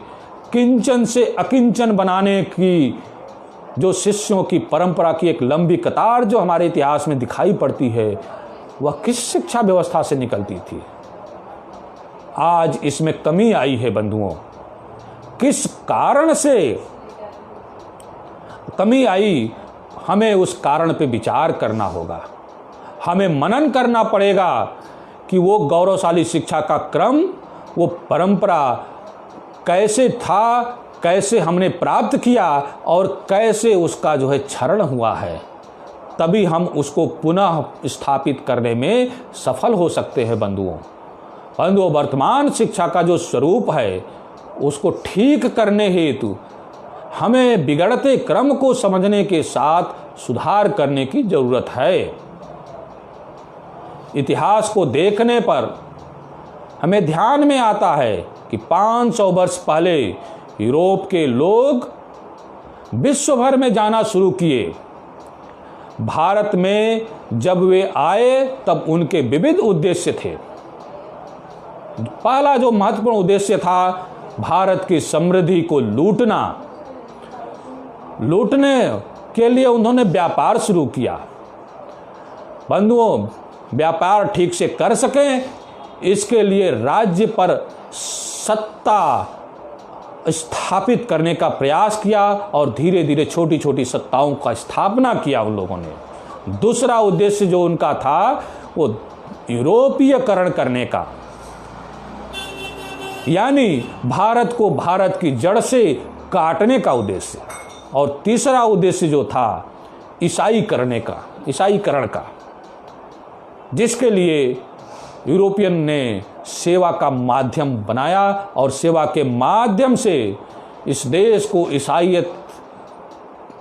किंचन से अकिंचन बनाने की, जो शिष्यों की परंपरा की एक लंबी कतार जो हमारे इतिहास में दिखाई पड़ती है, वह किस शिक्षा व्यवस्था से निकलती थी? आज इसमें कमी आई है बंधुओं। किस कारण से कमी आई, हमें उस कारण पे विचार करना होगा। हमें मनन करना पड़ेगा कि वो गौरवशाली शिक्षा का क्रम, वो परंपरा कैसे था, कैसे हमने प्राप्त किया और कैसे उसका जो है क्षरण हुआ है। तभी हम उसको पुनः स्थापित करने में सफल हो सकते हैं बंधुओं। वर्तमान शिक्षा का जो स्वरूप है उसको ठीक करने हेतु हमें बिगड़ते क्रम को समझने के साथ सुधार करने की जरूरत है। इतिहास को देखने पर हमें ध्यान में आता है कि 500 वर्ष पहले यूरोप के लोग विश्व भर में जाना शुरू किए। भारत में जब वे आए तब उनके विविध उद्देश्य थे। पहला जो महत्वपूर्ण उद्देश्य था, भारत की समृद्धि को लूटने के लिए उन्होंने व्यापार शुरू किया। बंधुओं, व्यापार ठीक से कर सकें इसके लिए राज्य पर सत्ता स्थापित करने का प्रयास किया और धीरे धीरे छोटी छोटी सत्ताओं का स्थापना किया उन लोगों ने। दूसरा उद्देश्य जो उनका था वो यूरोपीयकरण करने का, यानी भारत को भारत की जड़ से काटने का उद्देश्य। और तीसरा उद्देश्य जो था ईसाईकरण का, जिसके लिए यूरोपियन ने सेवा का माध्यम बनाया और सेवा के माध्यम से इस देश को ईसाईयत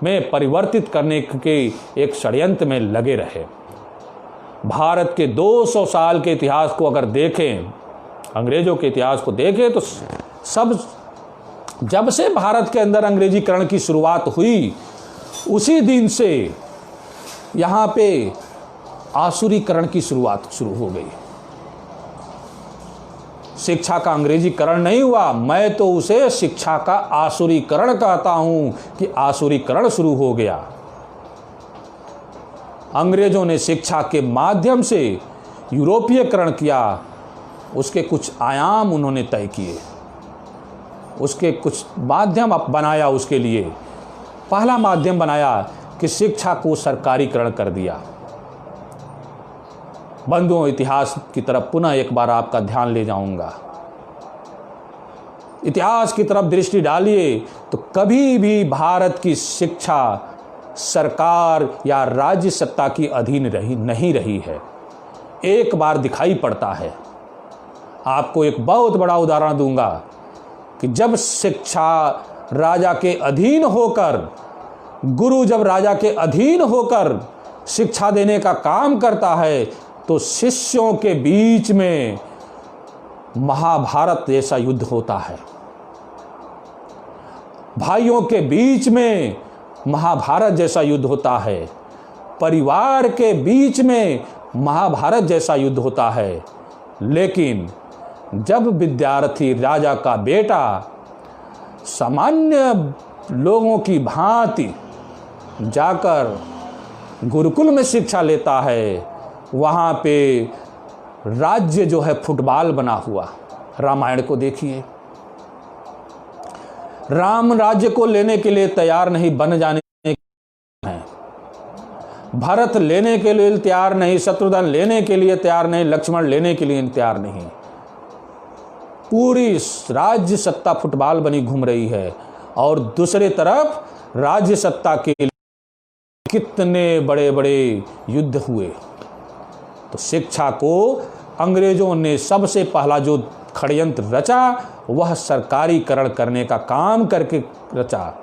में परिवर्तित करने के एक षड्यंत्र में लगे रहे। भारत के 200 साल के इतिहास को अगर देखें, अंग्रेजों के इतिहास को देखें, तो सब जब से भारत के अंदर अंग्रेजीकरण की शुरुआत हुई उसी दिन से यहाँ पे आसुरीकरण की शुरुआत शुरू हो गई। शिक्षा का अंग्रेजीकरण नहीं हुआ, मैं तो उसे शिक्षा का आसुरीकरण कहता हूँ कि आसुरीकरण शुरू हो गया। अंग्रेजों ने शिक्षा के माध्यम से यूरोपीयकरण किया, उसके कुछ आयाम उन्होंने तय किए, उसके कुछ माध्यम बनाया। उसके लिए पहला माध्यम बनाया कि शिक्षा को सरकारीकरण कर दिया। बंधुओं, इतिहास की तरफ पुनः एक बार आपका ध्यान ले जाऊंगा। इतिहास की तरफ दृष्टि डालिए तो कभी भी भारत की शिक्षा सरकार या राज्य सत्ता की अधीन नहीं रही है। एक बार दिखाई पड़ता है। आपको एक बहुत बड़ा उदाहरण दूंगा कि जब शिक्षा राजा के अधीन होकर, गुरु जब राजा के अधीन होकर शिक्षा देने का काम करता है तो शिष्यों के बीच में महाभारत जैसा युद्ध होता है। भाइयों के बीच में महाभारत जैसा युद्ध होता है। परिवार के बीच में महाभारत जैसा युद्ध होता है। लेकिन जब विद्यार्थी राजा का बेटा सामान्य लोगों की भांति जाकर गुरुकुल में शिक्षा लेता है, वहाँ पे राज्य जो है फुटबॉल बना हुआ। रामायण को देखिए, राम राज्य को लेने के लिए तैयार नहीं, बन जाने हैं। भरत लेने के लिए तैयार नहीं, शत्रुघ्न लेने के लिए तैयार नहीं, लक्ष्मण लेने के लिए तैयार नहीं। पूरी राज्य सत्ता फुटबॉल बनी घूम रही है। और दूसरे तरफ राज्य सत्ता के लिए कितने बड़े बड़े युद्ध हुए। तो शिक्षा को अंग्रेजों ने सबसे पहला जो षड्यंत्र रचा वह सरकारीकरण करने का काम करके रचा।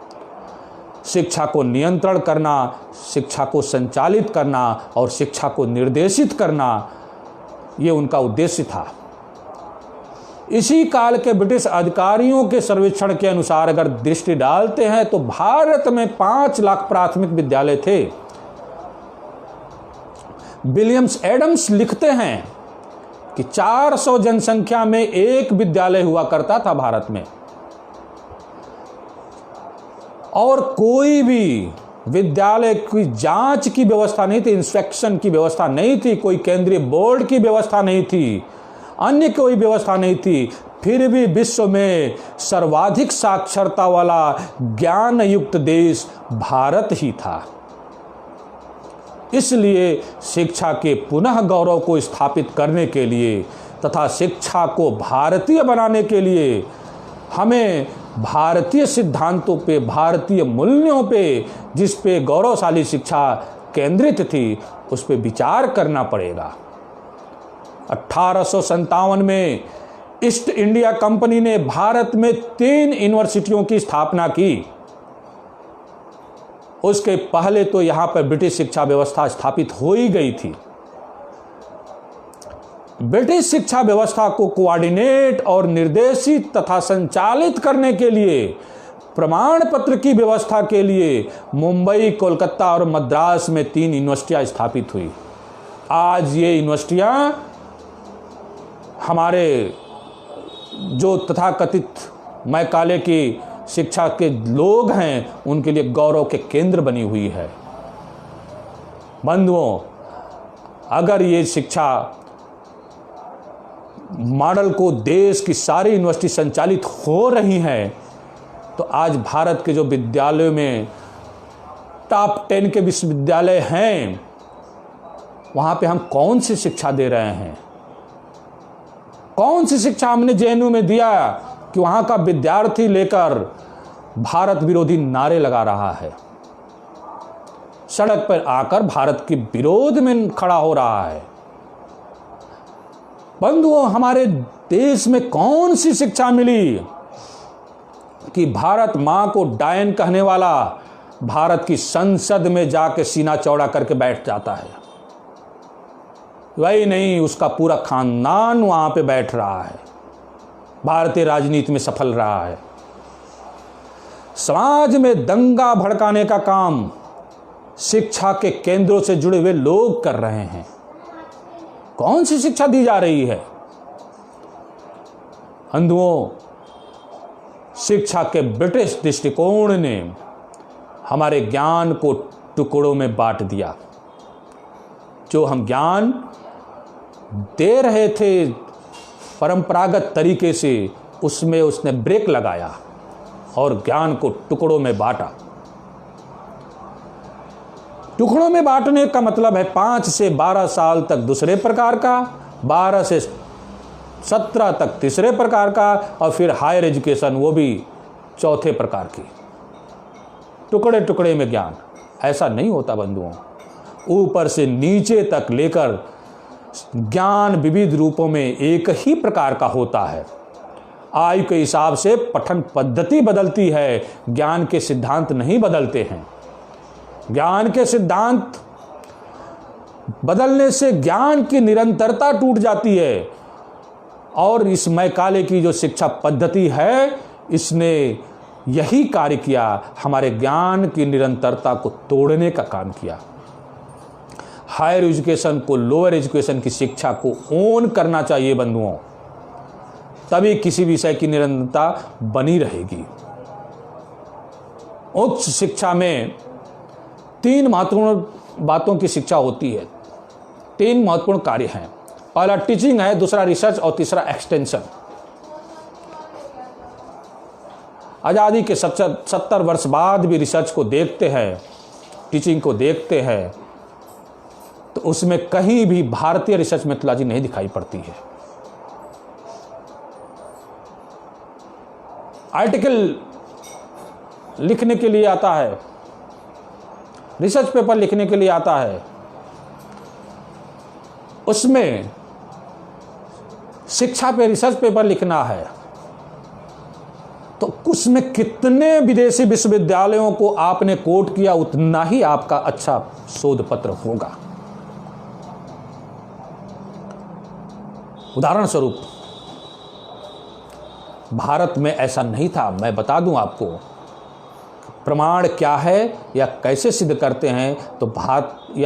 शिक्षा को नियंत्रण करना, शिक्षा को संचालित करना और शिक्षा को निर्देशित करना, ये उनका उद्देश्य था। इसी काल के ब्रिटिश अधिकारियों के सर्वेक्षण के अनुसार अगर दृष्टि डालते हैं तो भारत में 5 लाख प्राथमिक विद्यालय थे। विलियम्स एडम्स लिखते हैं कि 400 जनसंख्या में एक विद्यालय हुआ करता था भारत में, और कोई भी विद्यालय की जांच की व्यवस्था नहीं थी, इंस्पेक्शन की व्यवस्था नहीं थी, कोई केंद्रीय बोर्ड की व्यवस्था नहीं थी, अन्य कोई व्यवस्था नहीं थी। फिर भी विश्व में सर्वाधिक साक्षरता वाला ज्ञान युक्त देश भारत ही था। इसलिए शिक्षा के पुनः गौरव को स्थापित करने के लिए तथा शिक्षा को भारतीय बनाने के लिए हमें भारतीय सिद्धांतों पे, भारतीय मूल्यों पे, जिस पे गौरवशाली शिक्षा केंद्रित थी, उस पे विचार करना पड़ेगा। 1857 में ईस्ट इंडिया कंपनी ने भारत में 3 यूनिवर्सिटियों की स्थापना की। उसके पहले तो यहां पर ब्रिटिश शिक्षा व्यवस्था स्थापित हो ही गई थी। ब्रिटिश शिक्षा व्यवस्था को कोऑर्डिनेट और निर्देशित तथा संचालित करने के लिए प्रमाण पत्र की व्यवस्था के लिए मुंबई, कोलकाता और मद्रास में 3 यूनिवर्सिटियां स्थापित हुई। आज ये यूनिवर्सिटियां हमारे जो तथाकथित मैकाले की शिक्षा के लोग हैं उनके लिए गौरव के केंद्र बनी हुई है। बंधुओं, अगर ये शिक्षा मॉडल को देश की सारी यूनिवर्सिटी संचालित हो रही हैं तो आज भारत के जो विद्यालयों में टॉप 10 के विश्वविद्यालय हैं वहाँ पे हम कौन सी शिक्षा दे रहे हैं? कौन सी शिक्षा हमने जेएनयू में दिया कि वहाँ का विद्यार्थी लेकर भारत विरोधी नारे लगा रहा है, सड़क पर आकर भारत के विरोध में खड़ा हो रहा है। बंधुओं, हमारे देश में कौन सी शिक्षा मिली कि भारत मां को डायन कहने वाला भारत की संसद में जाके सीना चौड़ा करके बैठ जाता है? वही नहीं, उसका पूरा खानदान वहां पे बैठ रहा है, भारतीय राजनीति में सफल रहा है। समाज में दंगा भड़काने का काम शिक्षा के केंद्रों से जुड़े हुए लोग कर रहे हैं। कौन सी शिक्षा दी जा रही है? बंधुओं, शिक्षा के ब्रिटिश दृष्टिकोण ने हमारे ज्ञान को टुकड़ों में बांट दिया। जो हम ज्ञान दे रहे थे परंपरागत तरीके से, उसमें उसने ब्रेक लगाया और ज्ञान को टुकड़ों में बांटा। टुकड़ों में बांटने का मतलब है 5 से 12 साल तक दूसरे प्रकार का, 12 से 17 तक तीसरे प्रकार का, और फिर हायर एजुकेशन वो भी चौथे प्रकार की। टुकड़े टुकड़े में ज्ञान ऐसा नहीं होता बंधुओं। ऊपर से नीचे तक लेकर ज्ञान विविध रूपों में एक ही प्रकार का होता है। आयु के हिसाब से पठन पद्धति बदलती है, ज्ञान के सिद्धांत नहीं बदलते हैं। ज्ञान के सिद्धांत बदलने से ज्ञान की निरंतरता टूट जाती है, और इस मैकाले की जो शिक्षा पद्धति है, इसने यही कार्य किया, हमारे ज्ञान की निरंतरता को तोड़ने का काम किया। हायर एजुकेशन को लोअर एजुकेशन की शिक्षा को ओन करना चाहिए बंधुओं, तभी किसी विषय की निरंतरता बनी रहेगी। उच्च शिक्षा में 3 महत्वपूर्ण बातों की शिक्षा होती है। 3 महत्वपूर्ण कार्य हैं। पहला टीचिंग है, दूसरा रिसर्च और तीसरा एक्सटेंशन। आज़ादी के 70 वर्ष बाद भी रिसर्च को देखते हैं, टीचिंग को देखते हैं, तो उसमें कहीं भी भारतीय रिसर्च मेथोडोलॉजी नहीं दिखाई पड़ती है। आर्टिकल लिखने के लिए आता है, रिसर्च पेपर लिखने के लिए आता है, उसमें शिक्षा पे रिसर्च पेपर लिखना है, तो उसमें कितने विदेशी विश्वविद्यालयों को आपने कोट किया, उतना ही आपका अच्छा शोध पत्र होगा। उदाहरण स्वरूप भारत में ऐसा नहीं था। मैं बता दूं आपको प्रमाण क्या है या कैसे सिद्ध करते हैं, तो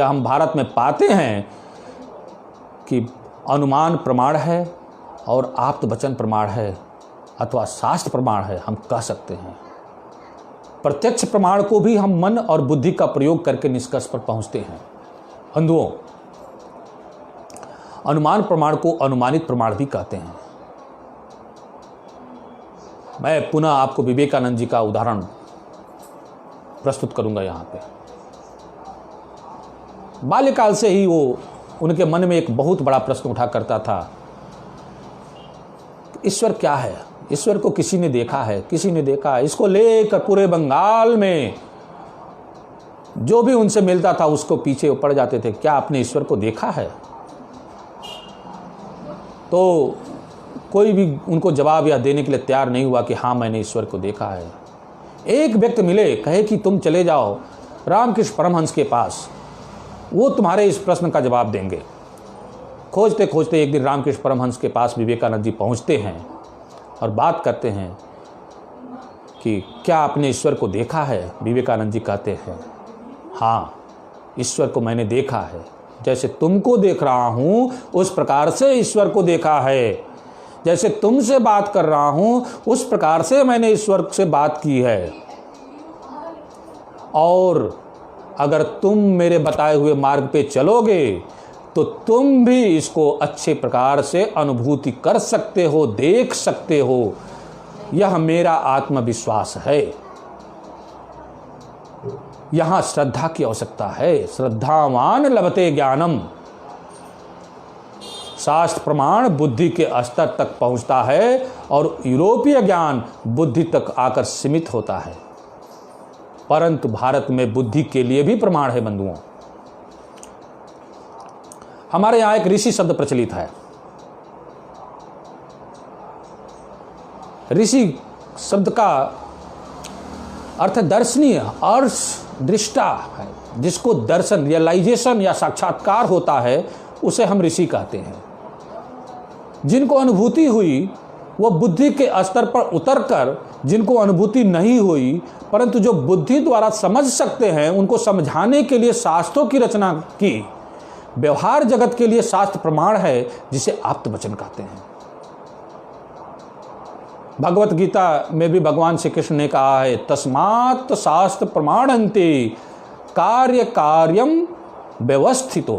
हम भारत में पाते हैं कि अनुमान प्रमाण है और आप्तवचन प्रमाण है अथवा शास्त्र प्रमाण है, हम कह सकते हैं। प्रत्यक्ष प्रमाण को भी हम मन और बुद्धि का प्रयोग करके निष्कर्ष पर पहुंचते हैं। बंधुओं, अनुमान प्रमाण को अनुमानित प्रमाण भी कहते हैं। मैं पुनः आपको विवेकानंद जी का उदाहरण प्रस्तुत करूंगा। यहाँ पे बाल्यकाल से ही वो उनके मन में एक बहुत बड़ा प्रश्न उठा करता था, ईश्वर क्या है? ईश्वर को किसी ने देखा है? किसी ने देखा है? इसको लेकर पूरे बंगाल में जो भी उनसे मिलता था उसको पीछे पड़ जाते थे, क्या आपने ईश्वर को देखा है? तो कोई भी उनको जवाब या देने के लिए तैयार नहीं हुआ कि हाँ मैंने ईश्वर को देखा है। एक व्यक्ति मिले, कहे कि तुम चले जाओ रामकृष्ण परमहंस के पास, वो तुम्हारे इस प्रश्न का जवाब देंगे। खोजते खोजते एक दिन रामकृष्ण परमहंस के पास विवेकानंद जी पहुंचते हैं और बात करते हैं कि क्या आपने ईश्वर को देखा है? विवेकानंद जी कहते हैं हाँ, ईश्वर को मैंने देखा है, जैसे तुमको देख रहा हूं उस प्रकार से ईश्वर को देखा है, जैसे तुमसे बात कर रहा हूं उस प्रकार से मैंने ईश्वर से बात की है, और अगर तुम मेरे बताए हुए मार्ग पे चलोगे तो तुम भी इसको अच्छे प्रकार से अनुभूति कर सकते हो, देख सकते हो। यह मेरा आत्मविश्वास है। यहां श्रद्धा की आवश्यकता है। श्रद्धावान लभते ज्ञानम। शास्त्र प्रमाण बुद्धि के स्तर तक पहुंचता है और यूरोपीय ज्ञान बुद्धि तक आकर सीमित होता है, परंतु भारत में बुद्धि के लिए भी प्रमाण है। बंधुओं, हमारे यहाँ एक ऋषि शब्द प्रचलित है। ऋषि शब्द का अर्थ दर्शनीय, अर्श दृष्टा है। जिसको दर्शन, रियलाइजेशन या साक्षात्कार होता है उसे हम ऋषि कहते हैं। जिनको अनुभूति हुई वो बुद्धि के स्तर पर उतरकर, जिनको अनुभूति नहीं हुई परंतु जो बुद्धि द्वारा समझ सकते हैं, उनको समझाने के लिए शास्त्रों की रचना की। व्यवहार जगत के लिए शास्त्र प्रमाण है, जिसे आप्त वचन कहते हैं। भगवत गीता में भी भगवान श्री कृष्ण ने कहा है, तस्मात् शास्त्र प्रमाणन्ते कार्य कार्यम व्यवस्थितो।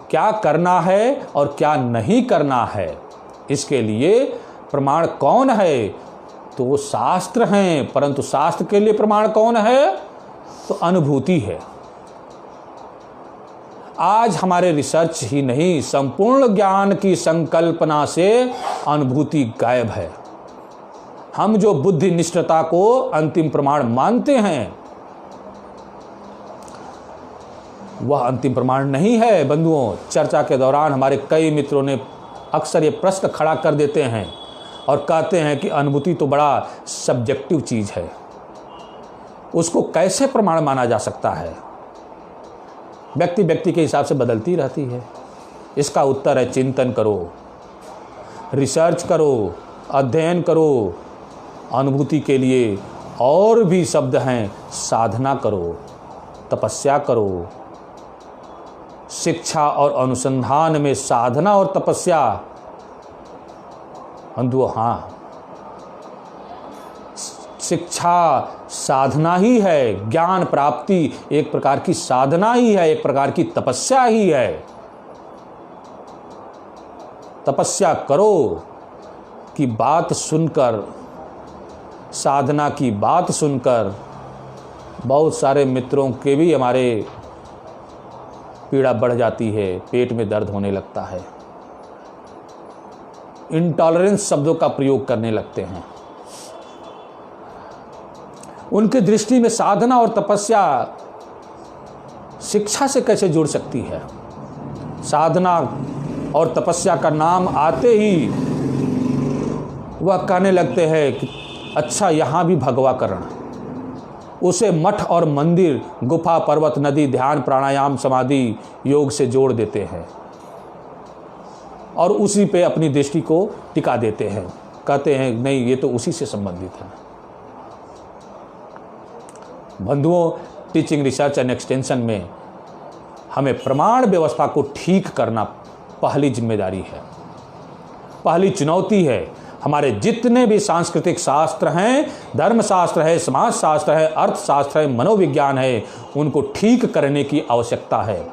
क्या करना है और क्या नहीं करना है, इसके लिए प्रमाण कौन है? तो वो शास्त्र हैं। परंतु शास्त्र के लिए प्रमाण कौन है? तो अनुभूति है। आज हमारे रिसर्च ही नहीं, संपूर्ण ज्ञान की संकल्पना से अनुभूति गायब है। हम जो बुद्धि निष्ठता को अंतिम प्रमाण मानते हैं, वह अंतिम प्रमाण नहीं है। बंधुओं, चर्चा के दौरान हमारे कई मित्रों ने अक्सर ये प्रश्न खड़ा कर देते हैं और कहते हैं कि अनुभूति तो बड़ा सब्जेक्टिव चीज़ है, उसको कैसे प्रमाण माना जा सकता है? व्यक्ति व्यक्ति के हिसाब से बदलती रहती है। इसका उत्तर है, चिंतन करो, रिसर्च करो, अध्ययन करो। अनुभूति के लिए और भी शब्द हैं, साधना करो, तपस्या करो। शिक्षा और अनुसंधान में साधना और तपस्या, बंधुओं, हाँ, शिक्षा साधना ही है। ज्ञान प्राप्ति एक प्रकार की साधना ही है, एक प्रकार की तपस्या ही है। तपस्या करो की बात सुनकर, साधना की बात सुनकर बहुत सारे मित्रों के भी हमारे पीड़ा बढ़ जाती है, पेट में दर्द होने लगता है, इंटॉलरेंस शब्दों का प्रयोग करने लगते हैं। उनकी दृष्टि में साधना और तपस्या शिक्षा से कैसे जुड़ सकती है? साधना और तपस्या का नाम आते ही वह कहने लगते हैं कि अच्छा, यहाँ भी भगवाकरण। उसे मठ और मंदिर, गुफा, पर्वत, नदी, ध्यान, प्राणायाम, समाधि, योग से जोड़ देते हैं और उसी पे अपनी दृष्टि को टिका देते हैं। कहते हैं नहीं, ये तो उसी से संबंधित है। बंधुओं, टीचिंग, रिसर्च एंड एक्सटेंशन में हमें प्रमाण व्यवस्था को ठीक करना पहली जिम्मेदारी है, पहली चुनौती है। हमारे जितने भी सांस्कृतिक शास्त्र हैं, धर्मशास्त्र है, समाजशास्त्र है, अर्थशास्त्र है, मनोविज्ञान है, उनको ठीक करने की आवश्यकता है।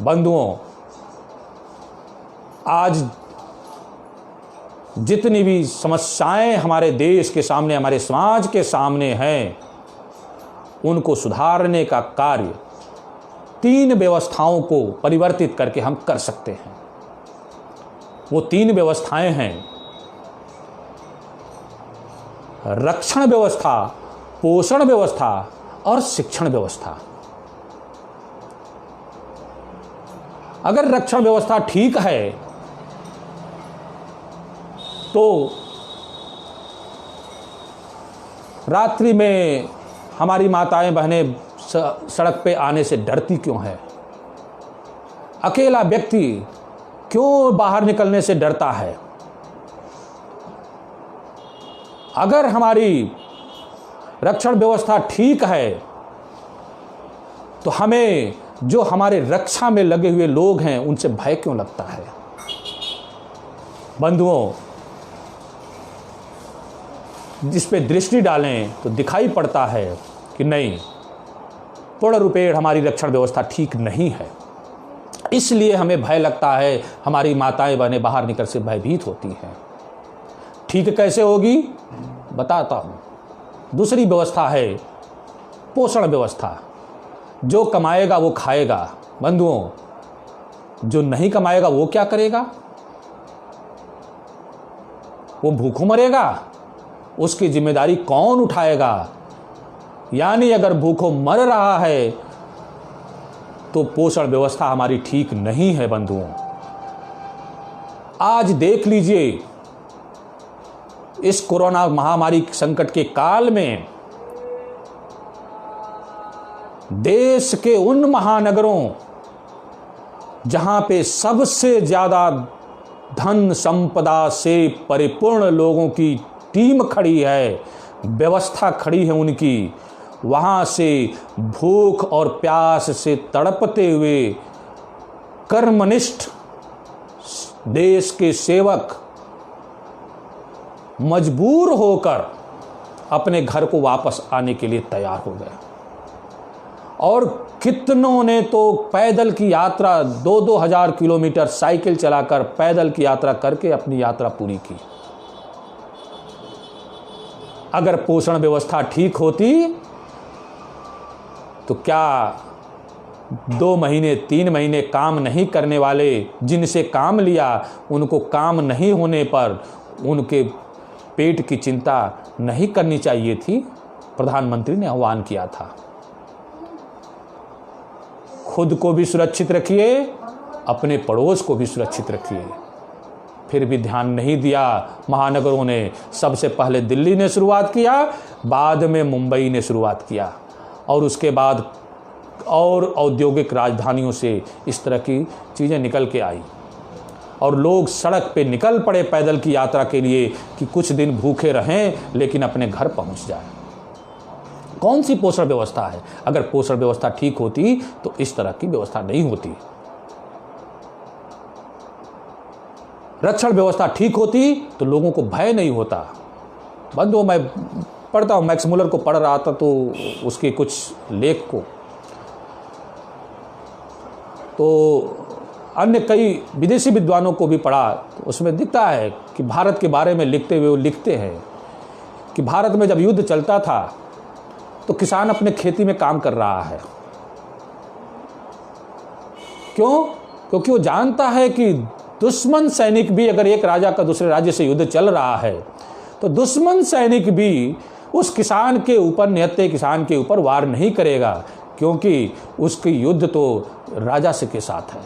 बंधुओं, आज जितनी भी समस्याएं हमारे देश के सामने, हमारे समाज के सामने हैं, उनको सुधारने का कार्य 3 व्यवस्थाओं को परिवर्तित करके हम कर सकते हैं। वो 3 व्यवस्थाएं हैं, रक्षण व्यवस्था, पोषण व्यवस्था और शिक्षण व्यवस्था। अगर रक्षण व्यवस्था ठीक है तो रात्रि में हमारी माताएं बहनें सड़क पे आने से डरती क्यों है? अकेला व्यक्ति क्यों बाहर निकलने से डरता है? अगर हमारी रक्षण व्यवस्था ठीक है तो हमें जो हमारे रक्षा में लगे हुए लोग हैं उनसे भय क्यों लगता है? बंधुओं, जिस पे दृष्टि डालें तो दिखाई पड़ता है कि नहीं, पूर्ण रूपेण हमारी रक्षण व्यवस्था ठीक नहीं है। इसलिए हमें भय लगता है, हमारी माताएं बहनें बाहर निकल से भयभीत होती हैं। ठीक कैसे होगी बताता हूँ। दूसरी व्यवस्था है पोषण व्यवस्था। जो कमाएगा वो खाएगा। बंधुओं, जो नहीं कमाएगा वो क्या करेगा? वो भूखों मरेगा। उसकी जिम्मेदारी कौन उठाएगा? यानी अगर भूखों मर रहा है तो पोषण व्यवस्था हमारी ठीक नहीं है। बंधुओं, आज देख लीजिए इस कोरोना महामारी संकट के काल में देश के उन महानगरों जहां पे सबसे ज्यादा धन संपदा से परिपूर्ण लोगों की टीम खड़ी है, व्यवस्था खड़ी है उनकी, वहां से भूख और प्यास से तड़पते हुए कर्मनिष्ठ देश के सेवक मजबूर होकर अपने घर को वापस आने के लिए तैयार हो गए। और कितनों ने तो पैदल की यात्रा 2-2 हजार किलोमीटर साइकिल चलाकर पैदल की यात्रा करके अपनी यात्रा पूरी की। अगर पोषण व्यवस्था ठीक होती तो क्या 2 महीने 3 महीने काम नहीं करने वाले, जिनसे काम लिया, उनको काम नहीं होने पर उनके पेट की चिंता नहीं करनी चाहिए थी? प्रधानमंत्री ने आह्वान किया था, खुद को भी सुरक्षित रखिए, अपने पड़ोस को भी सुरक्षित रखिए। फिर भी ध्यान नहीं दिया महानगरों ने। सबसे पहले दिल्ली ने शुरुआत किया, बाद में मुंबई ने शुरुआत किया, और उसके बाद और औद्योगिक राजधानियों से इस तरह की चीज़ें निकल के आई और लोग सड़क पे निकल पड़े पैदल की यात्रा के लिए कि कुछ दिन भूखे रहें लेकिन अपने घर पहुंच जाएं। कौन सी पोषण व्यवस्था है? अगर पोषण व्यवस्था ठीक होती तो इस तरह की व्यवस्था नहीं होती। रक्षण व्यवस्था ठीक होती तो लोगों को भय नहीं होता। बंधु, मैं पढ़ता हूँ, मैक्स मुलर को पढ़ रहा था तो उसके कुछ लेख को, तो अन्य कई विदेशी विद्वानों को भी पढ़ा, तो उसमें दिखता है कि भारत के बारे में लिखते हुए वो लिखते हैं कि भारत में जब युद्ध चलता था तो किसान अपने खेती में काम कर रहा है। क्यों? क्योंकि वो जानता है कि दुश्मन सैनिक भी, अगर एक राजा का दूसरे राज्य से युद्ध चल रहा है तो दुश्मन सैनिक भी उस किसान के ऊपर, निहत्थे किसान के ऊपर वार नहीं करेगा, क्योंकि उसकी युद्ध तो राजा से के साथ है।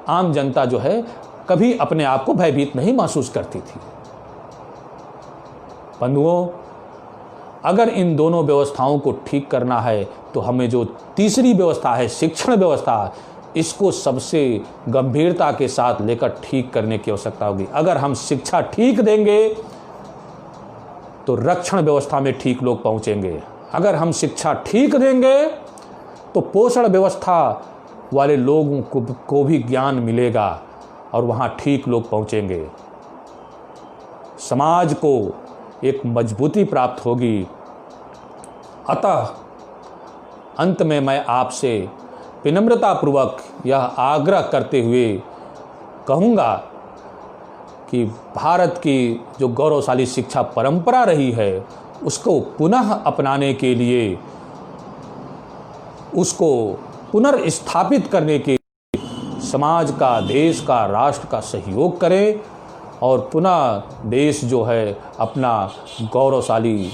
आम जनता जो है कभी अपने आप को भयभीत नहीं महसूस करती थी। बंधुओं, अगर इन दोनों व्यवस्थाओं को ठीक करना है तो हमें जो तीसरी व्यवस्था है, शिक्षण व्यवस्था, इसको सबसे गंभीरता के साथ लेकर ठीक करने की आवश्यकता होगी। अगर हम शिक्षा ठीक देंगे तो रक्षण व्यवस्था में ठीक लोग पहुंचेंगे। अगर हम शिक्षा ठीक देंगे तो पोषण व्यवस्था वाले लोगों को भी ज्ञान मिलेगा और वहाँ ठीक लोग पहुँचेंगे। समाज को एक मजबूती प्राप्त होगी। अतः अंत में मैं आपसे विनम्रतापूर्वक यह आग्रह करते हुए कहूँगा कि भारत की जो गौरवशाली शिक्षा परंपरा रही है उसको पुनः अपनाने के लिए, उसको पुनर्स्थापित करने के लिए समाज का, देश का, राष्ट्र का सहयोग करें और पुनः देश जो है अपना गौरवशाली